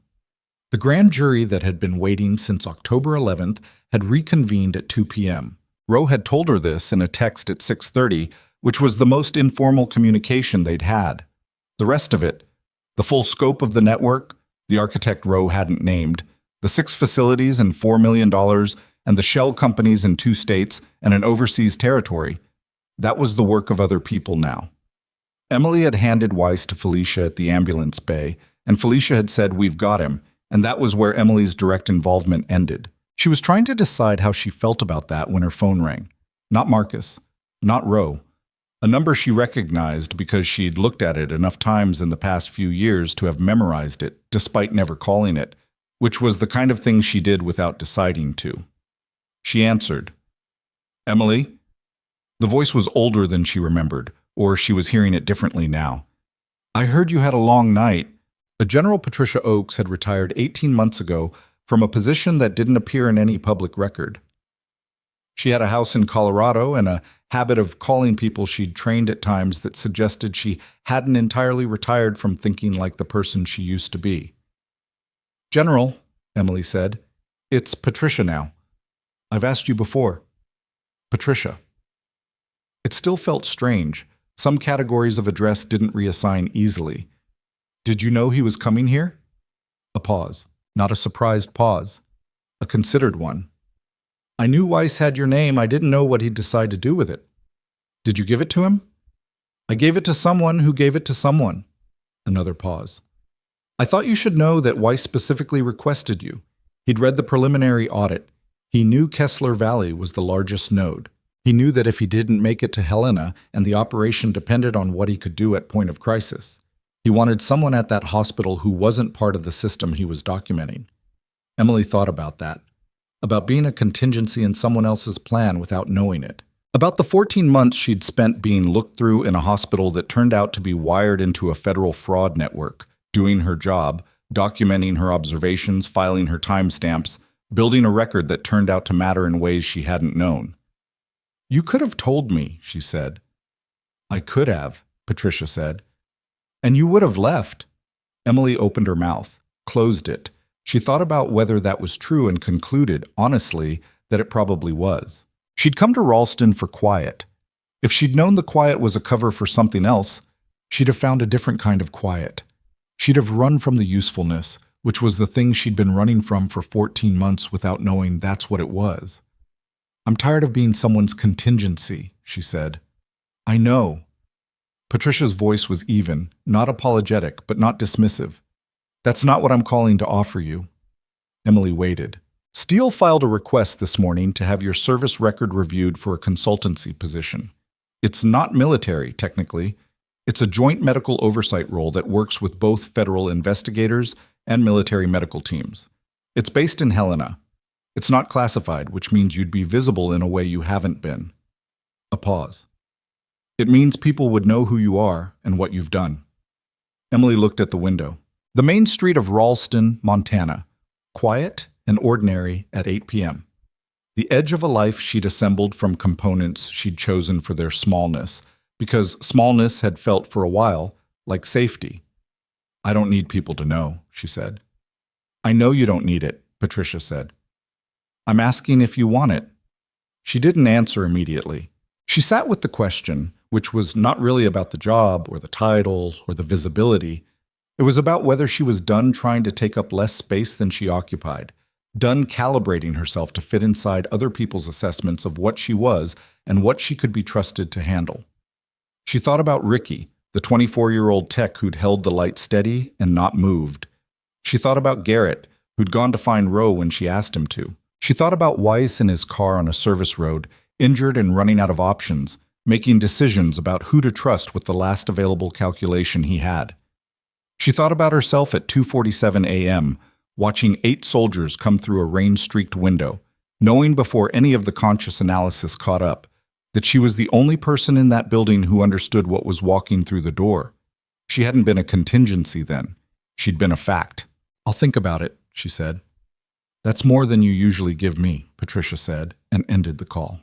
The grand jury that had been waiting since October 11th had reconvened at 2 p.m. Rowe had told her this in a text at 6:30, which was the most informal communication they'd had. The rest of it, the full scope of the network, the architect Rowe hadn't named, the 6 facilities and $4 million, and the shell companies in 2 states and an overseas territory, that was the work of other people now. Emily had handed Weiss to Felicia at the ambulance bay, and Felicia had said, "We've got him," and that was where Emily's direct involvement ended. She was trying to decide how she felt about that when her phone rang. Not Marcus, not Rowe. A number she recognized because she'd looked at it enough times in the past few years to have memorized it, despite never calling it, which was the kind of thing she did without deciding to. She answered. "Emily?" The voice was older than she remembered, or she was hearing it differently now. "I heard you had a long night." A General Patricia Oakes had retired 18 months ago from a position that didn't appear in any public record. She had a house in Colorado and a habit of calling people she'd trained at times that suggested she hadn't entirely retired from thinking like the person she used to be. "General," Emily said, "it's Patricia now. I've asked you before." Patricia. It still felt strange. Some categories of address didn't reassign easily. "Did you know he was coming here?" A pause. Not a surprised pause. A considered one. "I knew Weiss had your name. I didn't know what he'd decide to do with it." "Did you give it to him?" "I gave it to someone who gave it to someone." Another pause. "I thought you should know that Weiss specifically requested you. He'd read the preliminary audit. He knew Kessler Valley was the largest node. He knew that if he didn't make it to Helena and the operation depended on what he could do at point of crisis, he wanted someone at that hospital who wasn't part of the system he was documenting." Emily thought about that. About being a contingency in someone else's plan without knowing it. About the 14 months she'd spent being looked through in a hospital that turned out to be wired into a federal fraud network, doing her job, documenting her observations, filing her timestamps, building a record that turned out to matter in ways she hadn't known. "You could have told me," she said. "I could have," Patricia said. "And you would have left." Emily opened her mouth, closed it. She thought about whether that was true and concluded, honestly, that it probably was. She'd come to Ralston for quiet. If she'd known the quiet was a cover for something else, she'd have found a different kind of quiet. She'd have run from the usefulness, which was the thing she'd been running from for 14 months without knowing that's what it was. "I'm tired of being someone's contingency," she said. "I know." Patricia's voice was even, not apologetic, but not dismissive. "That's not what I'm calling to offer you." Emily waited. "Steele filed a request this morning to have your service record reviewed for a consultancy position. It's not military, technically. It's a joint medical oversight role that works with both federal investigators and military medical teams. It's based in Helena. It's not classified, which means you'd be visible in a way you haven't been." A pause. "It means people would know who you are and what you've done." Emily looked at the window. The main street of Ralston, Montana. Quiet and ordinary at 8 p.m. The edge of a life she'd assembled from components she'd chosen for their smallness, because smallness had felt for a while like safety. I don't need people to know, she said. I know you don't need it, Patricia said. I'm asking if you want it. She didn't answer immediately. She sat with the question, which was not really about the job or the title or the visibility. It was about whether she was done trying to take up less space than she occupied, done calibrating herself to fit inside other people's assessments of what she was and what she could be trusted to handle. She thought about Ricky, the 24-year-old tech who'd held the light steady and not moved. She thought about Garrett, who'd gone to find Roe when she asked him to. She thought about Weiss in his car on a service road, injured and running out of options, making decisions about who to trust with the last available calculation he had. She thought about herself at 2:47 a.m., watching 8 soldiers come through a rain-streaked window, knowing before any of the conscious analysis caught up that she was the only person in that building who understood what was walking through the door. She hadn't been a contingency then. She'd been a fact. I'll think about it, she said. That's more than you usually give me, Patricia said, and ended the call.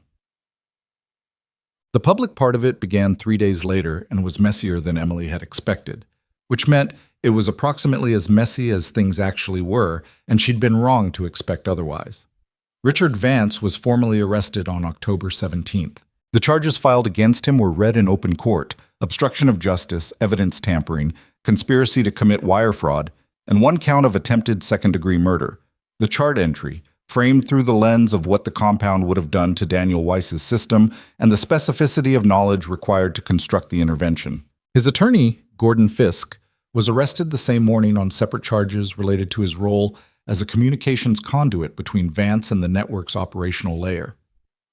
The public part of it began 3 days later and was messier than Emily had expected, which meant it was approximately as messy as things actually were, and she'd been wrong to expect otherwise. Richard Vance was formally arrested on October 17th. The charges filed against him were read in open court: obstruction of justice, evidence tampering, conspiracy to commit wire fraud, and 1 count of attempted second-degree murder. The chart entry, framed through the lens of what the compound would have done to Daniel Weiss's system and the specificity of knowledge required to construct the intervention. His attorney, Gordon Fisk, was arrested the same morning on separate charges related to his role as a communications conduit between Vance and the network's operational layer.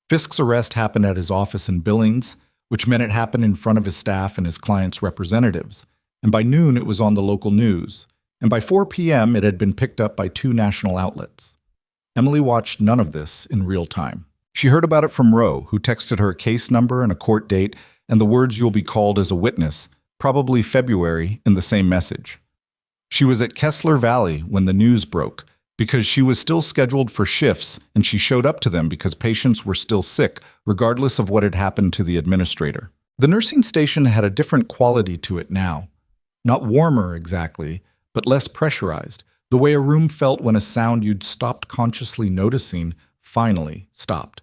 Fisk's arrest happened at his office in Billings, which meant it happened in front of his staff and his clients' representatives, and by noon it was on the local news, and by 4 p.m. it had been picked up by 2 national outlets. Emily watched none of this in real time. She heard about it from Roe, who texted her a case number and a court date and the words "you'll be called as a witness," probably February, in the same message. She was at Kessler Valley when the news broke, because she was still scheduled for shifts and she showed up to them because patients were still sick, regardless of what had happened to the administrator. The nursing station had a different quality to it now. Not warmer exactly, but less pressurized, the way a room felt when a sound you'd stopped consciously noticing finally stopped.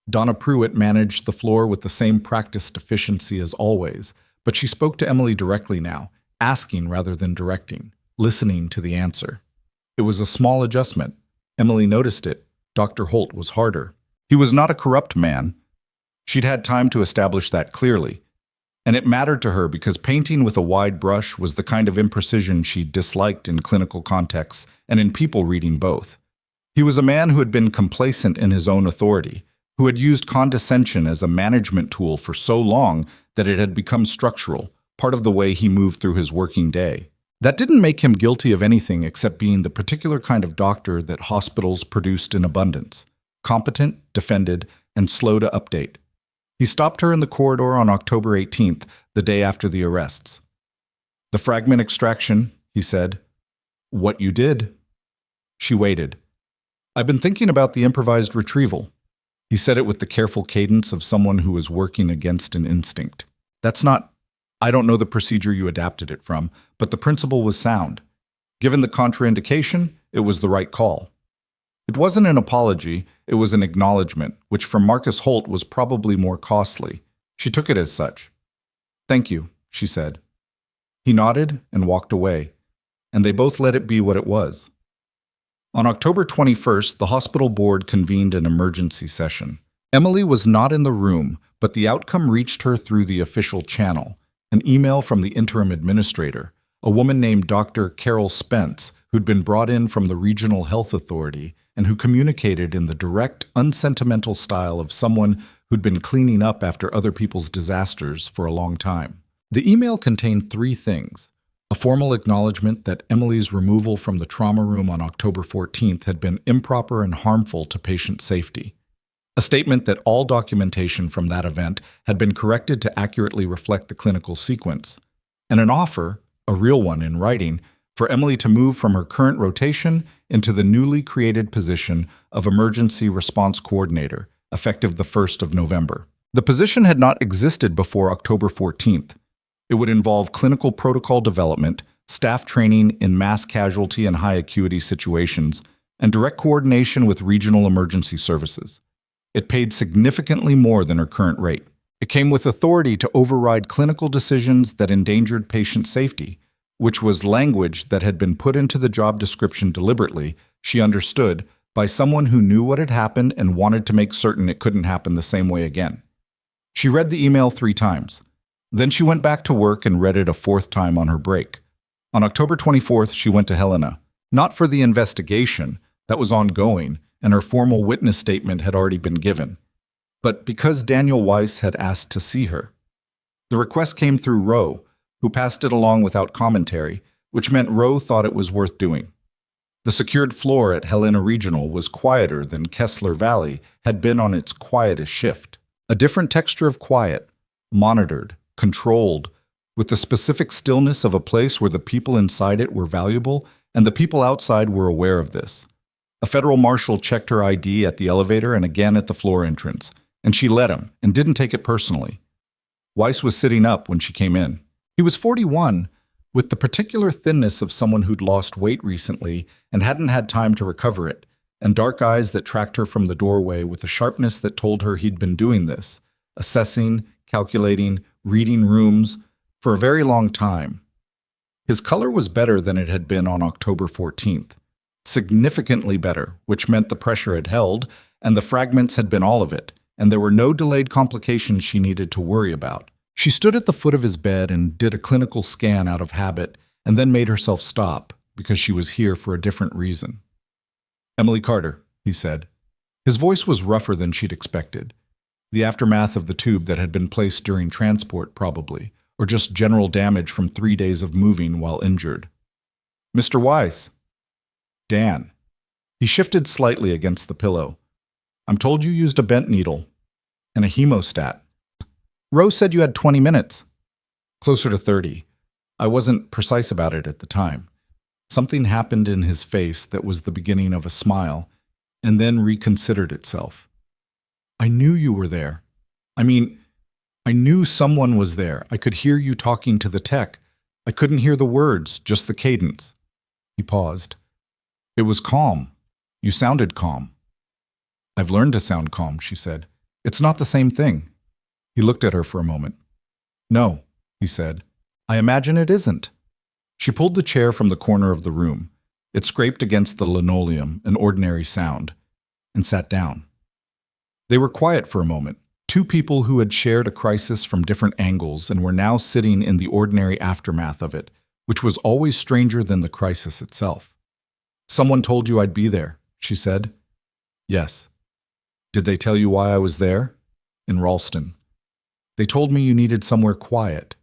Donna Pruitt managed the floor with the same practiced efficiency as always, but she spoke to Emily directly now, asking rather than directing, listening to the answer. It was a small adjustment. Emily noticed it. Dr. Holt was harder. He was not a corrupt man. She'd had time to establish that clearly. And it mattered to her because painting with a wide brush was the kind of imprecision she disliked in clinical contexts and in people reading both. He was a man who had been complacent in his own authority, who had used condescension as a management tool for so long that it had become structural, part of the way he moved through his working day. That didn't make him guilty of anything except being the particular kind of doctor that hospitals produced in abundance: competent, defended, and slow to update. He stopped her in the corridor on October 18th, the day after the arrests. "The fragment extraction," he said. "What you did." She waited. "I've been thinking about the improvised retrieval." He said it with the careful cadence of someone who was working against an instinct. I don't know the procedure you adapted it from, but the principle was sound. Given the contraindication, it was the right call. It wasn't an apology, it was an acknowledgement, which for Marcus Holt was probably more costly. She took it as such. "Thank you," she said. He nodded and walked away, and they both let it be what it was. On October 21st, the hospital board convened an emergency session. Emily was not in the room, but the outcome reached her through the official channel, an email from the interim administrator, a woman named Dr. Carol Spence, who'd been brought in from the Regional Health Authority and who communicated in the direct, unsentimental style of someone who'd been cleaning up after other people's disasters for a long time. The email contained 3 things: a formal acknowledgement that Emily's removal from the trauma room on October 14th had been improper and harmful to patient safety, a statement that all documentation from that event had been corrected to accurately reflect the clinical sequence, and an offer, a real one in writing, for Emily to move from her current rotation into the newly created position of Emergency Response Coordinator, effective the 1st of November. The position had not existed before October 14th. It would involve clinical protocol development, staff training in mass casualty and high acuity situations, and direct coordination with regional emergency services. It paid significantly more than her current rate. It came with authority to override clinical decisions that endangered patient safety, which was language that had been put into the job description deliberately, she understood, by someone who knew what had happened and wanted to make certain it couldn't happen the same way again. She read the email 3 times. Then she went back to work and read it a 4th time on her break. On October 24th, she went to Helena, not for the investigation that was ongoing, and her formal witness statement had already been given, but because Daniel Weiss had asked to see her. The request came through Rowe, who passed it along without commentary, which meant Rowe thought it was worth doing. The secured floor at Helena Regional was quieter than Kessler Valley had been on its quietest shift. A different texture of quiet, monitored, controlled, with the specific stillness of a place where the people inside it were valuable and the people outside were aware of this. A federal marshal checked her ID at the elevator and again at the floor entrance, and she let him and didn't take it personally. Weiss was sitting up when she came in. He was 41, with the particular thinness of someone who'd lost weight recently and hadn't had time to recover it, and dark eyes that tracked her from the doorway with a sharpness that told her he'd been doing this, assessing, calculating, reading rooms, for a very long time. His color was better than it had been on October 14th. Significantly better, which meant the pressure had held, and the fragments had been all of it, and there were no delayed complications she needed to worry about. She stood at the foot of his bed and did a clinical scan out of habit, and then made herself stop, because she was here for a different reason. "Emily Carter," he said. His voice was rougher than she'd expected. The aftermath of the tube that had been placed during transport, probably, or just general damage from 3 days of moving while injured. "Mr. Weiss." "Dan." He shifted slightly against the pillow. "I'm told you used a bent needle and a hemostat. Rose said you had 20 minutes. Closer to 30. I wasn't precise about it at the time." Something happened in his face that was the beginning of a smile, and then reconsidered itself. "I knew you were there. I knew someone was there. I could hear you talking to the tech. I couldn't hear the words, just the cadence." He paused. "It was calm. You sounded calm." "I've learned to sound calm," she said. "It's not the same thing." He looked at her for a moment. "No," he said. "I imagine it isn't." She pulled the chair from the corner of the room. It scraped against the linoleum, an ordinary sound, and sat down. They were quiet for a moment, 2 people who had shared a crisis from different angles and were now sitting in the ordinary aftermath of it, which was always stranger than the crisis itself. "Someone told you I'd be there," she said. "Yes." "Did they tell you why I was there?" "In Ralston. They told me you needed somewhere quiet."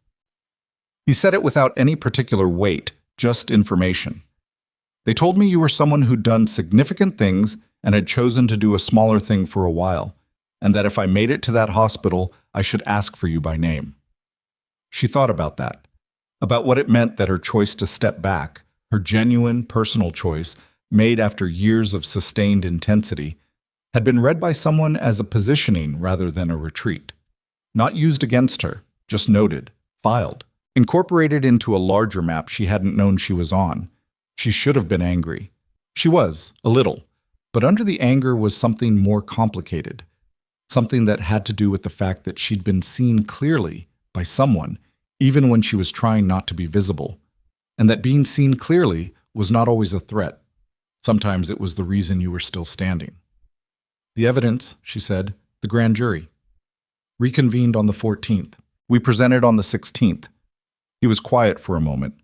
He said it without any particular weight, just information. "They told me you were someone who'd done significant things and had chosen to do a smaller thing for a while, and that if I made it to that hospital, I should ask for you by name." She thought about that, about what it meant that her choice to step back, her genuine, personal choice, made after years of sustained intensity, had been read by someone as a positioning rather than a retreat. Not used against her, just noted, filed, incorporated into a larger map she hadn't known she was on. She should have been angry. She was, a little, but under the anger was something more complicated, something that had to do with the fact that she'd been seen clearly by someone, even when she was trying not to be visible, and that being seen clearly was not always a threat. Sometimes it was the reason you were still standing. "The evidence," she said, "the grand jury. Reconvened on the 14th. We presented on the 16th. He was quiet for a moment.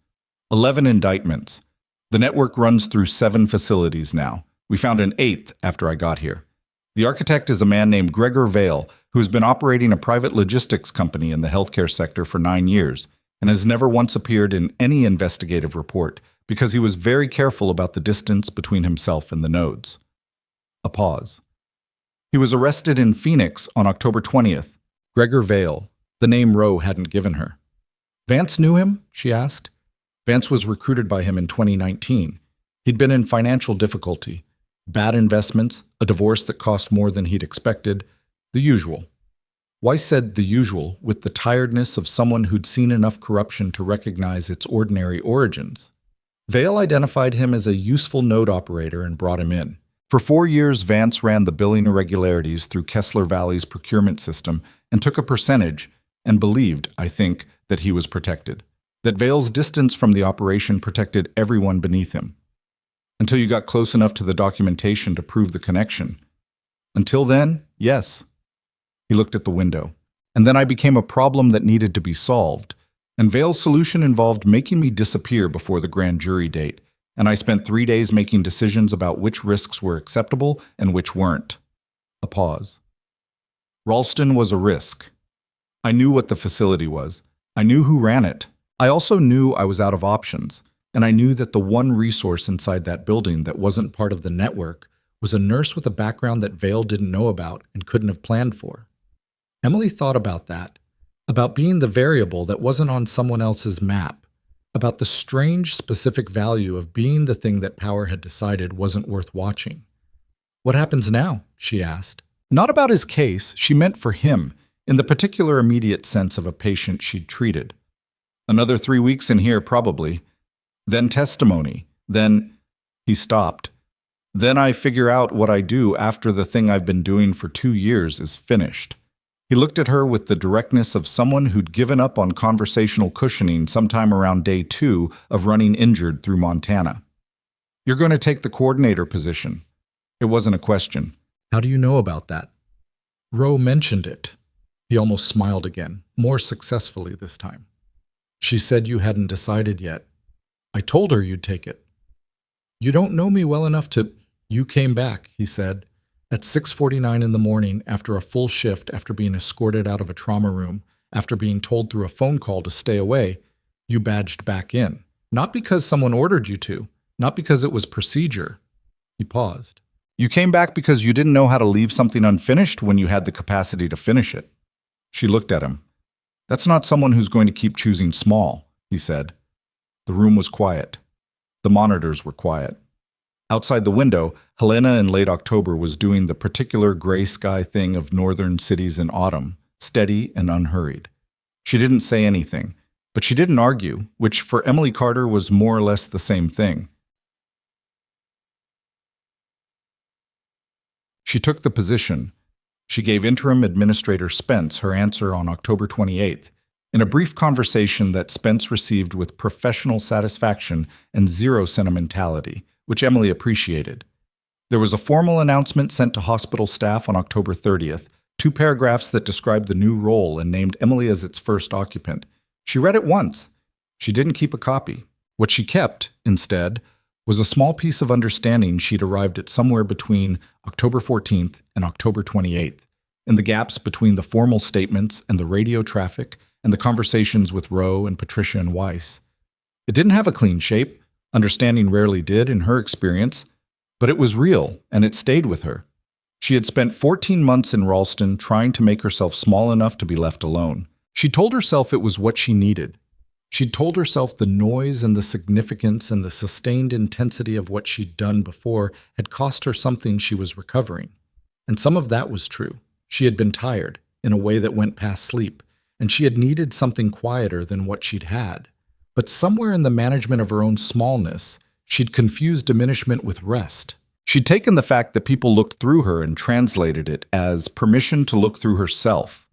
11 indictments. The network runs through 7 facilities now. We found an 8th after I got here. The architect is a man named Gregor Vale, who's been operating a private logistics company in the healthcare sector for 9 years and has never once appeared in any investigative report because he was very careful about the distance between himself and the nodes." A pause. "He was arrested in Phoenix on October 20th. Gregor Vale, the name Rowe hadn't given her." "Vance knew him?" she asked. Vance was recruited by him in 2019. He'd been in financial difficulty, bad investments, a divorce that cost more than he'd expected, the usual. Weiss said the usual with the tiredness of someone who'd seen enough corruption to recognize its ordinary origins. Vale identified him as a useful node operator and brought him in. For 4 years, Vance ran the billing irregularities through Kessler Valley's procurement system and took a percentage, and believed, I think, that he was protected. That Vale's distance from the operation protected everyone beneath him. Until you got close enough to the documentation to prove the connection. Until then, yes. He looked at the window. And then I became a problem that needed to be solved. And Vale's solution involved making me disappear before the grand jury date. And I spent 3 days making decisions about which risks were acceptable and which weren't. A pause. Ralston was a risk. I knew what the facility was. I knew who ran it. I also knew I was out of options. And I knew that the one resource inside that building that wasn't part of the network was a nurse with a background that Vale didn't know about and couldn't have planned for. Emily thought about that, about being the variable that wasn't on someone else's map, about the strange specific value of being the thing that power had decided wasn't worth watching. What happens now? She asked. Not about his case, she meant for him, in the particular immediate sense of a patient she'd treated. Another 3 weeks in here, probably. Then testimony. Then he stopped. Then I figure out what I do after the thing I've been doing for 2 years is finished. He looked at her with the directness of someone who'd given up on conversational cushioning sometime around day 2 of running injured through Montana. You're going to take the coordinator position. It wasn't a question. How do you know about that? Roe mentioned it. He almost smiled again, more successfully this time. She said you hadn't decided yet. I told her you'd take it. You don't know me well enough to... You came back, he said. At 6:49 in the morning, after a full shift, after being escorted out of a trauma room, after being told through a phone call to stay away, you badged back in. Not because someone ordered you to, not because it was procedure. He paused. You came back because you didn't know how to leave something unfinished when you had the capacity to finish it. She looked at him. That's not someone who's going to keep choosing small, he said. The room was quiet. The monitors were quiet. Outside the window, Helena in late October was doing the particular gray sky thing of northern cities in autumn, steady and unhurried. She didn't say anything, but she didn't argue, which for Emily Carter was more or less the same thing. She took the position. She gave Interim Administrator Spence her answer on October 28th, in a brief conversation that Spence received with professional satisfaction and zero sentimentality, which Emily appreciated. There was a formal announcement sent to hospital staff on October 30th, 2 paragraphs that described the new role and named Emily as its first occupant. She read it once. She didn't keep a copy. What she kept, instead, was a small piece of understanding she'd arrived at somewhere between October 14th and October 28th, in the gaps between the formal statements and the radio traffic and the conversations with Roe and Patricia and Weiss. It didn't have a clean shape. Understanding rarely did in her experience, but it was real, and it stayed with her. She had spent 14 months in Ralston trying to make herself small enough to be left alone. She told herself it was what she needed. She'd told herself the noise and the significance and the sustained intensity of what she'd done before had cost her something she was recovering. And some of that was true. She had been tired, in a way that went past sleep, and she had needed something quieter than what she'd had. But somewhere in the management of her own smallness, she'd confused diminishment with rest. She'd taken the fact that people looked through her and translated it as permission to look through herself.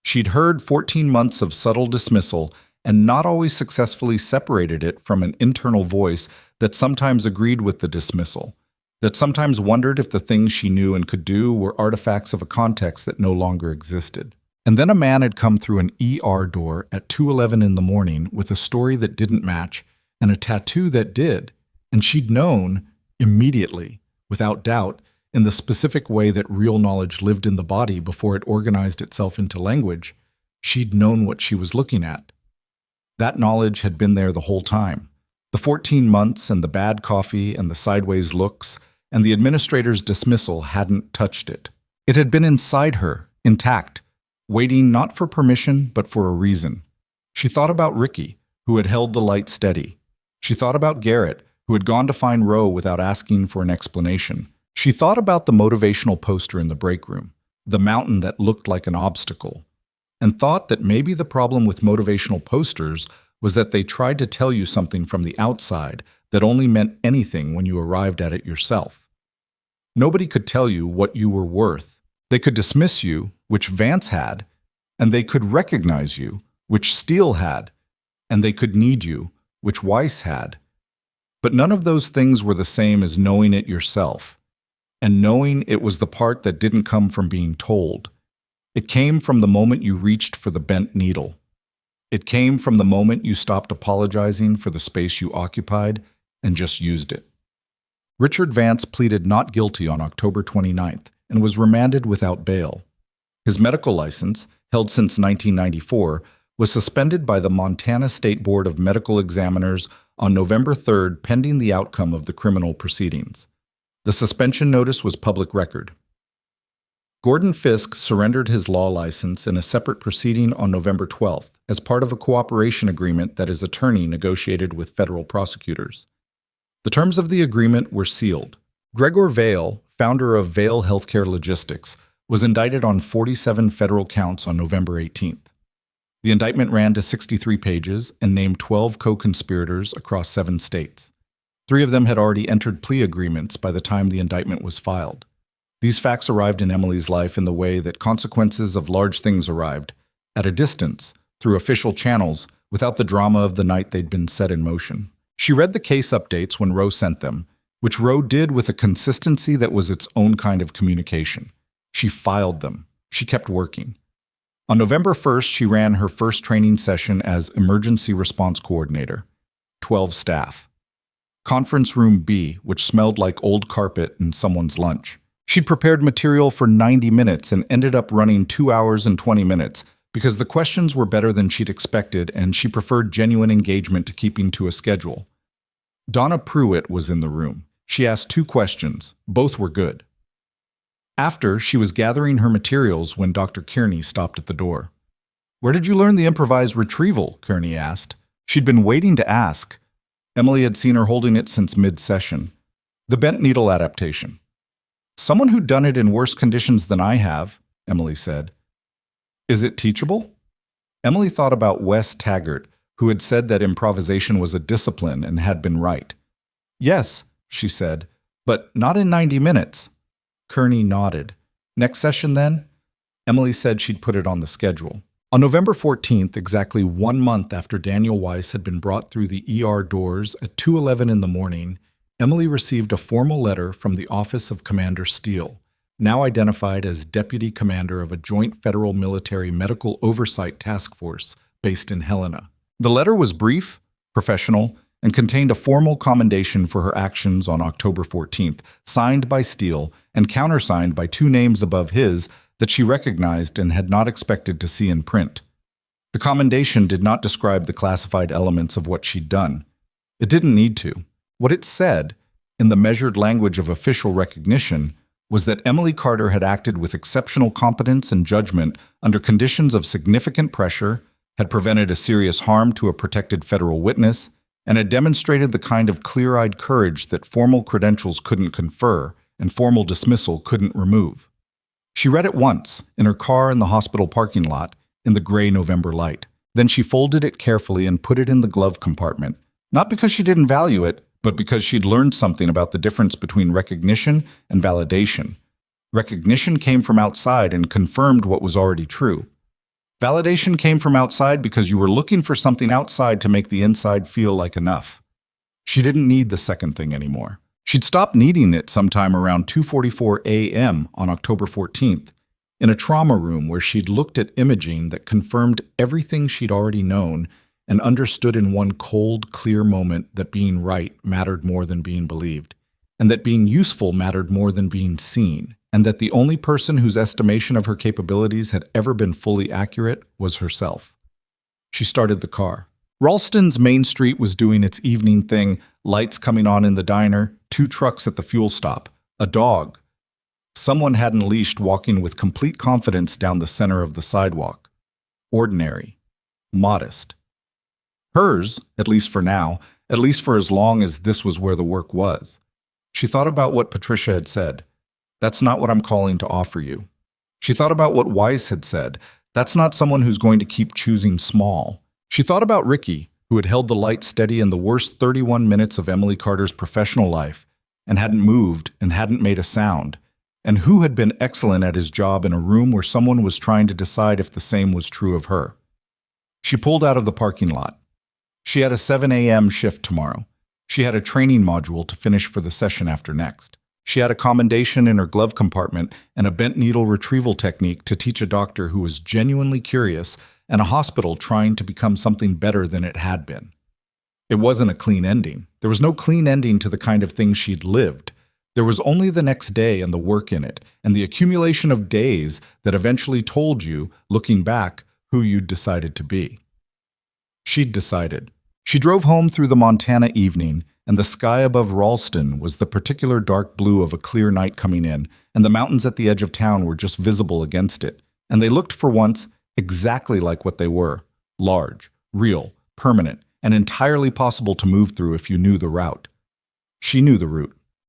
She'd heard 14 months of subtle dismissal and not always successfully separated it from an internal voice that sometimes agreed with the dismissal, that sometimes wondered if the things she knew and could do were artifacts of a context that no longer existed. And then a man had come through an ER door at 2:11 in the morning with a story that didn't match and a tattoo that did, and she'd known immediately, without doubt, in the specific way that real knowledge lived in the body before it organized itself into language, she'd known what she was looking at. That knowledge had been there the whole time. The 14 months and the bad coffee and the sideways looks and the administrator's dismissal hadn't touched it. It had been inside her, intact, waiting not for permission, but for a reason. She thought about Ricky, who had held the light steady. She thought about Garrett, who had gone to find Roe without asking for an explanation. She thought about the motivational poster in the break room, the mountain that looked like an obstacle, and thought that maybe the problem with motivational posters was that they tried to tell you something from the outside that only meant anything when you arrived at it yourself. Nobody could tell you what you were worth. They could dismiss you, which Vance had, and they could recognize you, which Steele had, and they could need you, which Weiss had. But none of those things were the same as knowing it yourself. And knowing it was the part that didn't come from being told. It came from the moment you reached for the bent needle. It came from the moment you stopped apologizing for the space you occupied and just used it. Richard Vance pleaded not guilty on October 29th and was remanded without bail. His medical license, held since 1994, was suspended by the Montana State Board of Medical Examiners on November 3rd pending the outcome of the criminal proceedings. The suspension notice was public record. Gordon Fisk surrendered his law license in a separate proceeding on November 12th as part of a cooperation agreement that his attorney negotiated with federal prosecutors. The terms of the agreement were sealed. Gregor Vail, founder of Vail Healthcare Logistics, was indicted on 47 federal counts on November 18th. The indictment ran to 63 pages and named 12 co-conspirators across 7 states. 3 of them had already entered plea agreements by the time the indictment was filed. These facts arrived in Emily's life in the way that consequences of large things arrived, at a distance, through official channels, without the drama of the night they'd been set in motion. She read the case updates when Roe sent them, which Roe did with a consistency that was its own kind of communication. She filed them. She kept working. On November 1st, she ran her first training session as Emergency Response Coordinator. 12 staff. Conference Room B, which smelled like old carpet and someone's lunch. She'd prepared material for 90 minutes and ended up running 2 hours and 20 minutes because the questions were better than she'd expected and she preferred genuine engagement to keeping to a schedule. Donna Pruitt was in the room. She asked 2 questions. Both were good. After, she was gathering her materials when Dr. Kearney stopped at the door. "Where did you learn the improvised retrieval?" Kearney asked. She'd been waiting to ask. Emily had seen her holding it since mid-session. "The bent needle adaptation." "Someone who'd done it in worse conditions than I have," Emily said. "Is it teachable?" Emily thought about Wes Taggart, who had said that improvisation was a discipline and had been right. "Yes," she said, "but not in 90 minutes. Kearney nodded. "Next session, then?" Emily said she'd put it on the schedule. On November 14th, exactly 1 month after Daniel Weiss had been brought through the ER doors at 2:11 in the morning, Emily received a formal letter from the office of Commander Steele, now identified as Deputy Commander of a Joint Federal Military Medical Oversight Task Force based in Helena. The letter was brief, professional, and contained a formal commendation for her actions on October 14th, signed by Steele and countersigned by 2 names above his that she recognized and had not expected to see in print. The commendation did not describe the classified elements of what she'd done. It didn't need to. What it said, in the measured language of official recognition, was that Emily Carter had acted with exceptional competence and judgment under conditions of significant pressure, had prevented a serious harm to a protected federal witness, and had demonstrated the kind of clear-eyed courage that formal credentials couldn't confer and formal dismissal couldn't remove. She read it once, in her car in the hospital parking lot, in the gray November light. Then she folded it carefully and put it in the glove compartment, not because she didn't value it, but because she'd learned something about the difference between recognition and validation. Recognition came from outside and confirmed what was already true. Validation came from outside because you were looking for something outside to make the inside feel like enough. She didn't need the second thing anymore. She'd stopped needing it sometime around 2:44 a.m. on October 14th, in a trauma room where she'd looked at imaging that confirmed everything she'd already known and understood in one cold, clear moment that being right mattered more than being believed, and that being useful mattered more than being seen, and that the only person whose estimation of her capabilities had ever been fully accurate was herself. She started the car. Ralston's Main Street was doing its evening thing, lights coming on in the diner, 2 trucks at the fuel stop, a dog. Someone had unleashed walking with complete confidence down the center of the sidewalk. Ordinary. Modest. Hers, at least for now, at least for as long as this was where the work was. She thought about what Patricia had said. That's not what I'm calling to offer you. She thought about what Weiss had said. That's not someone who's going to keep choosing small. She thought about Ricky, who had held the light steady in the worst 31 minutes of Emily Carter's professional life and hadn't moved and hadn't made a sound, and who had been excellent at his job in a room where someone was trying to decide if the same was true of her. She pulled out of the parking lot. She had a 7 a.m. shift tomorrow. She had a training module to finish for the session after next. She had a commendation in her glove compartment and a bent needle retrieval technique to teach a doctor who was genuinely curious and a hospital trying to become something better than it had been. It wasn't a clean ending. There was no clean ending to the kind of thing she'd lived. There was only the next day and the work in it, and the accumulation of days that eventually told you, looking back, who you'd decided to be. She'd decided. She drove home through the Montana evening, and the sky above Ralston was the particular dark blue of a clear night coming in, and the mountains at the edge of town were just visible against it. And they looked for once exactly like what they were: large, real, permanent, and entirely possible to move through if you knew the route. She knew the route.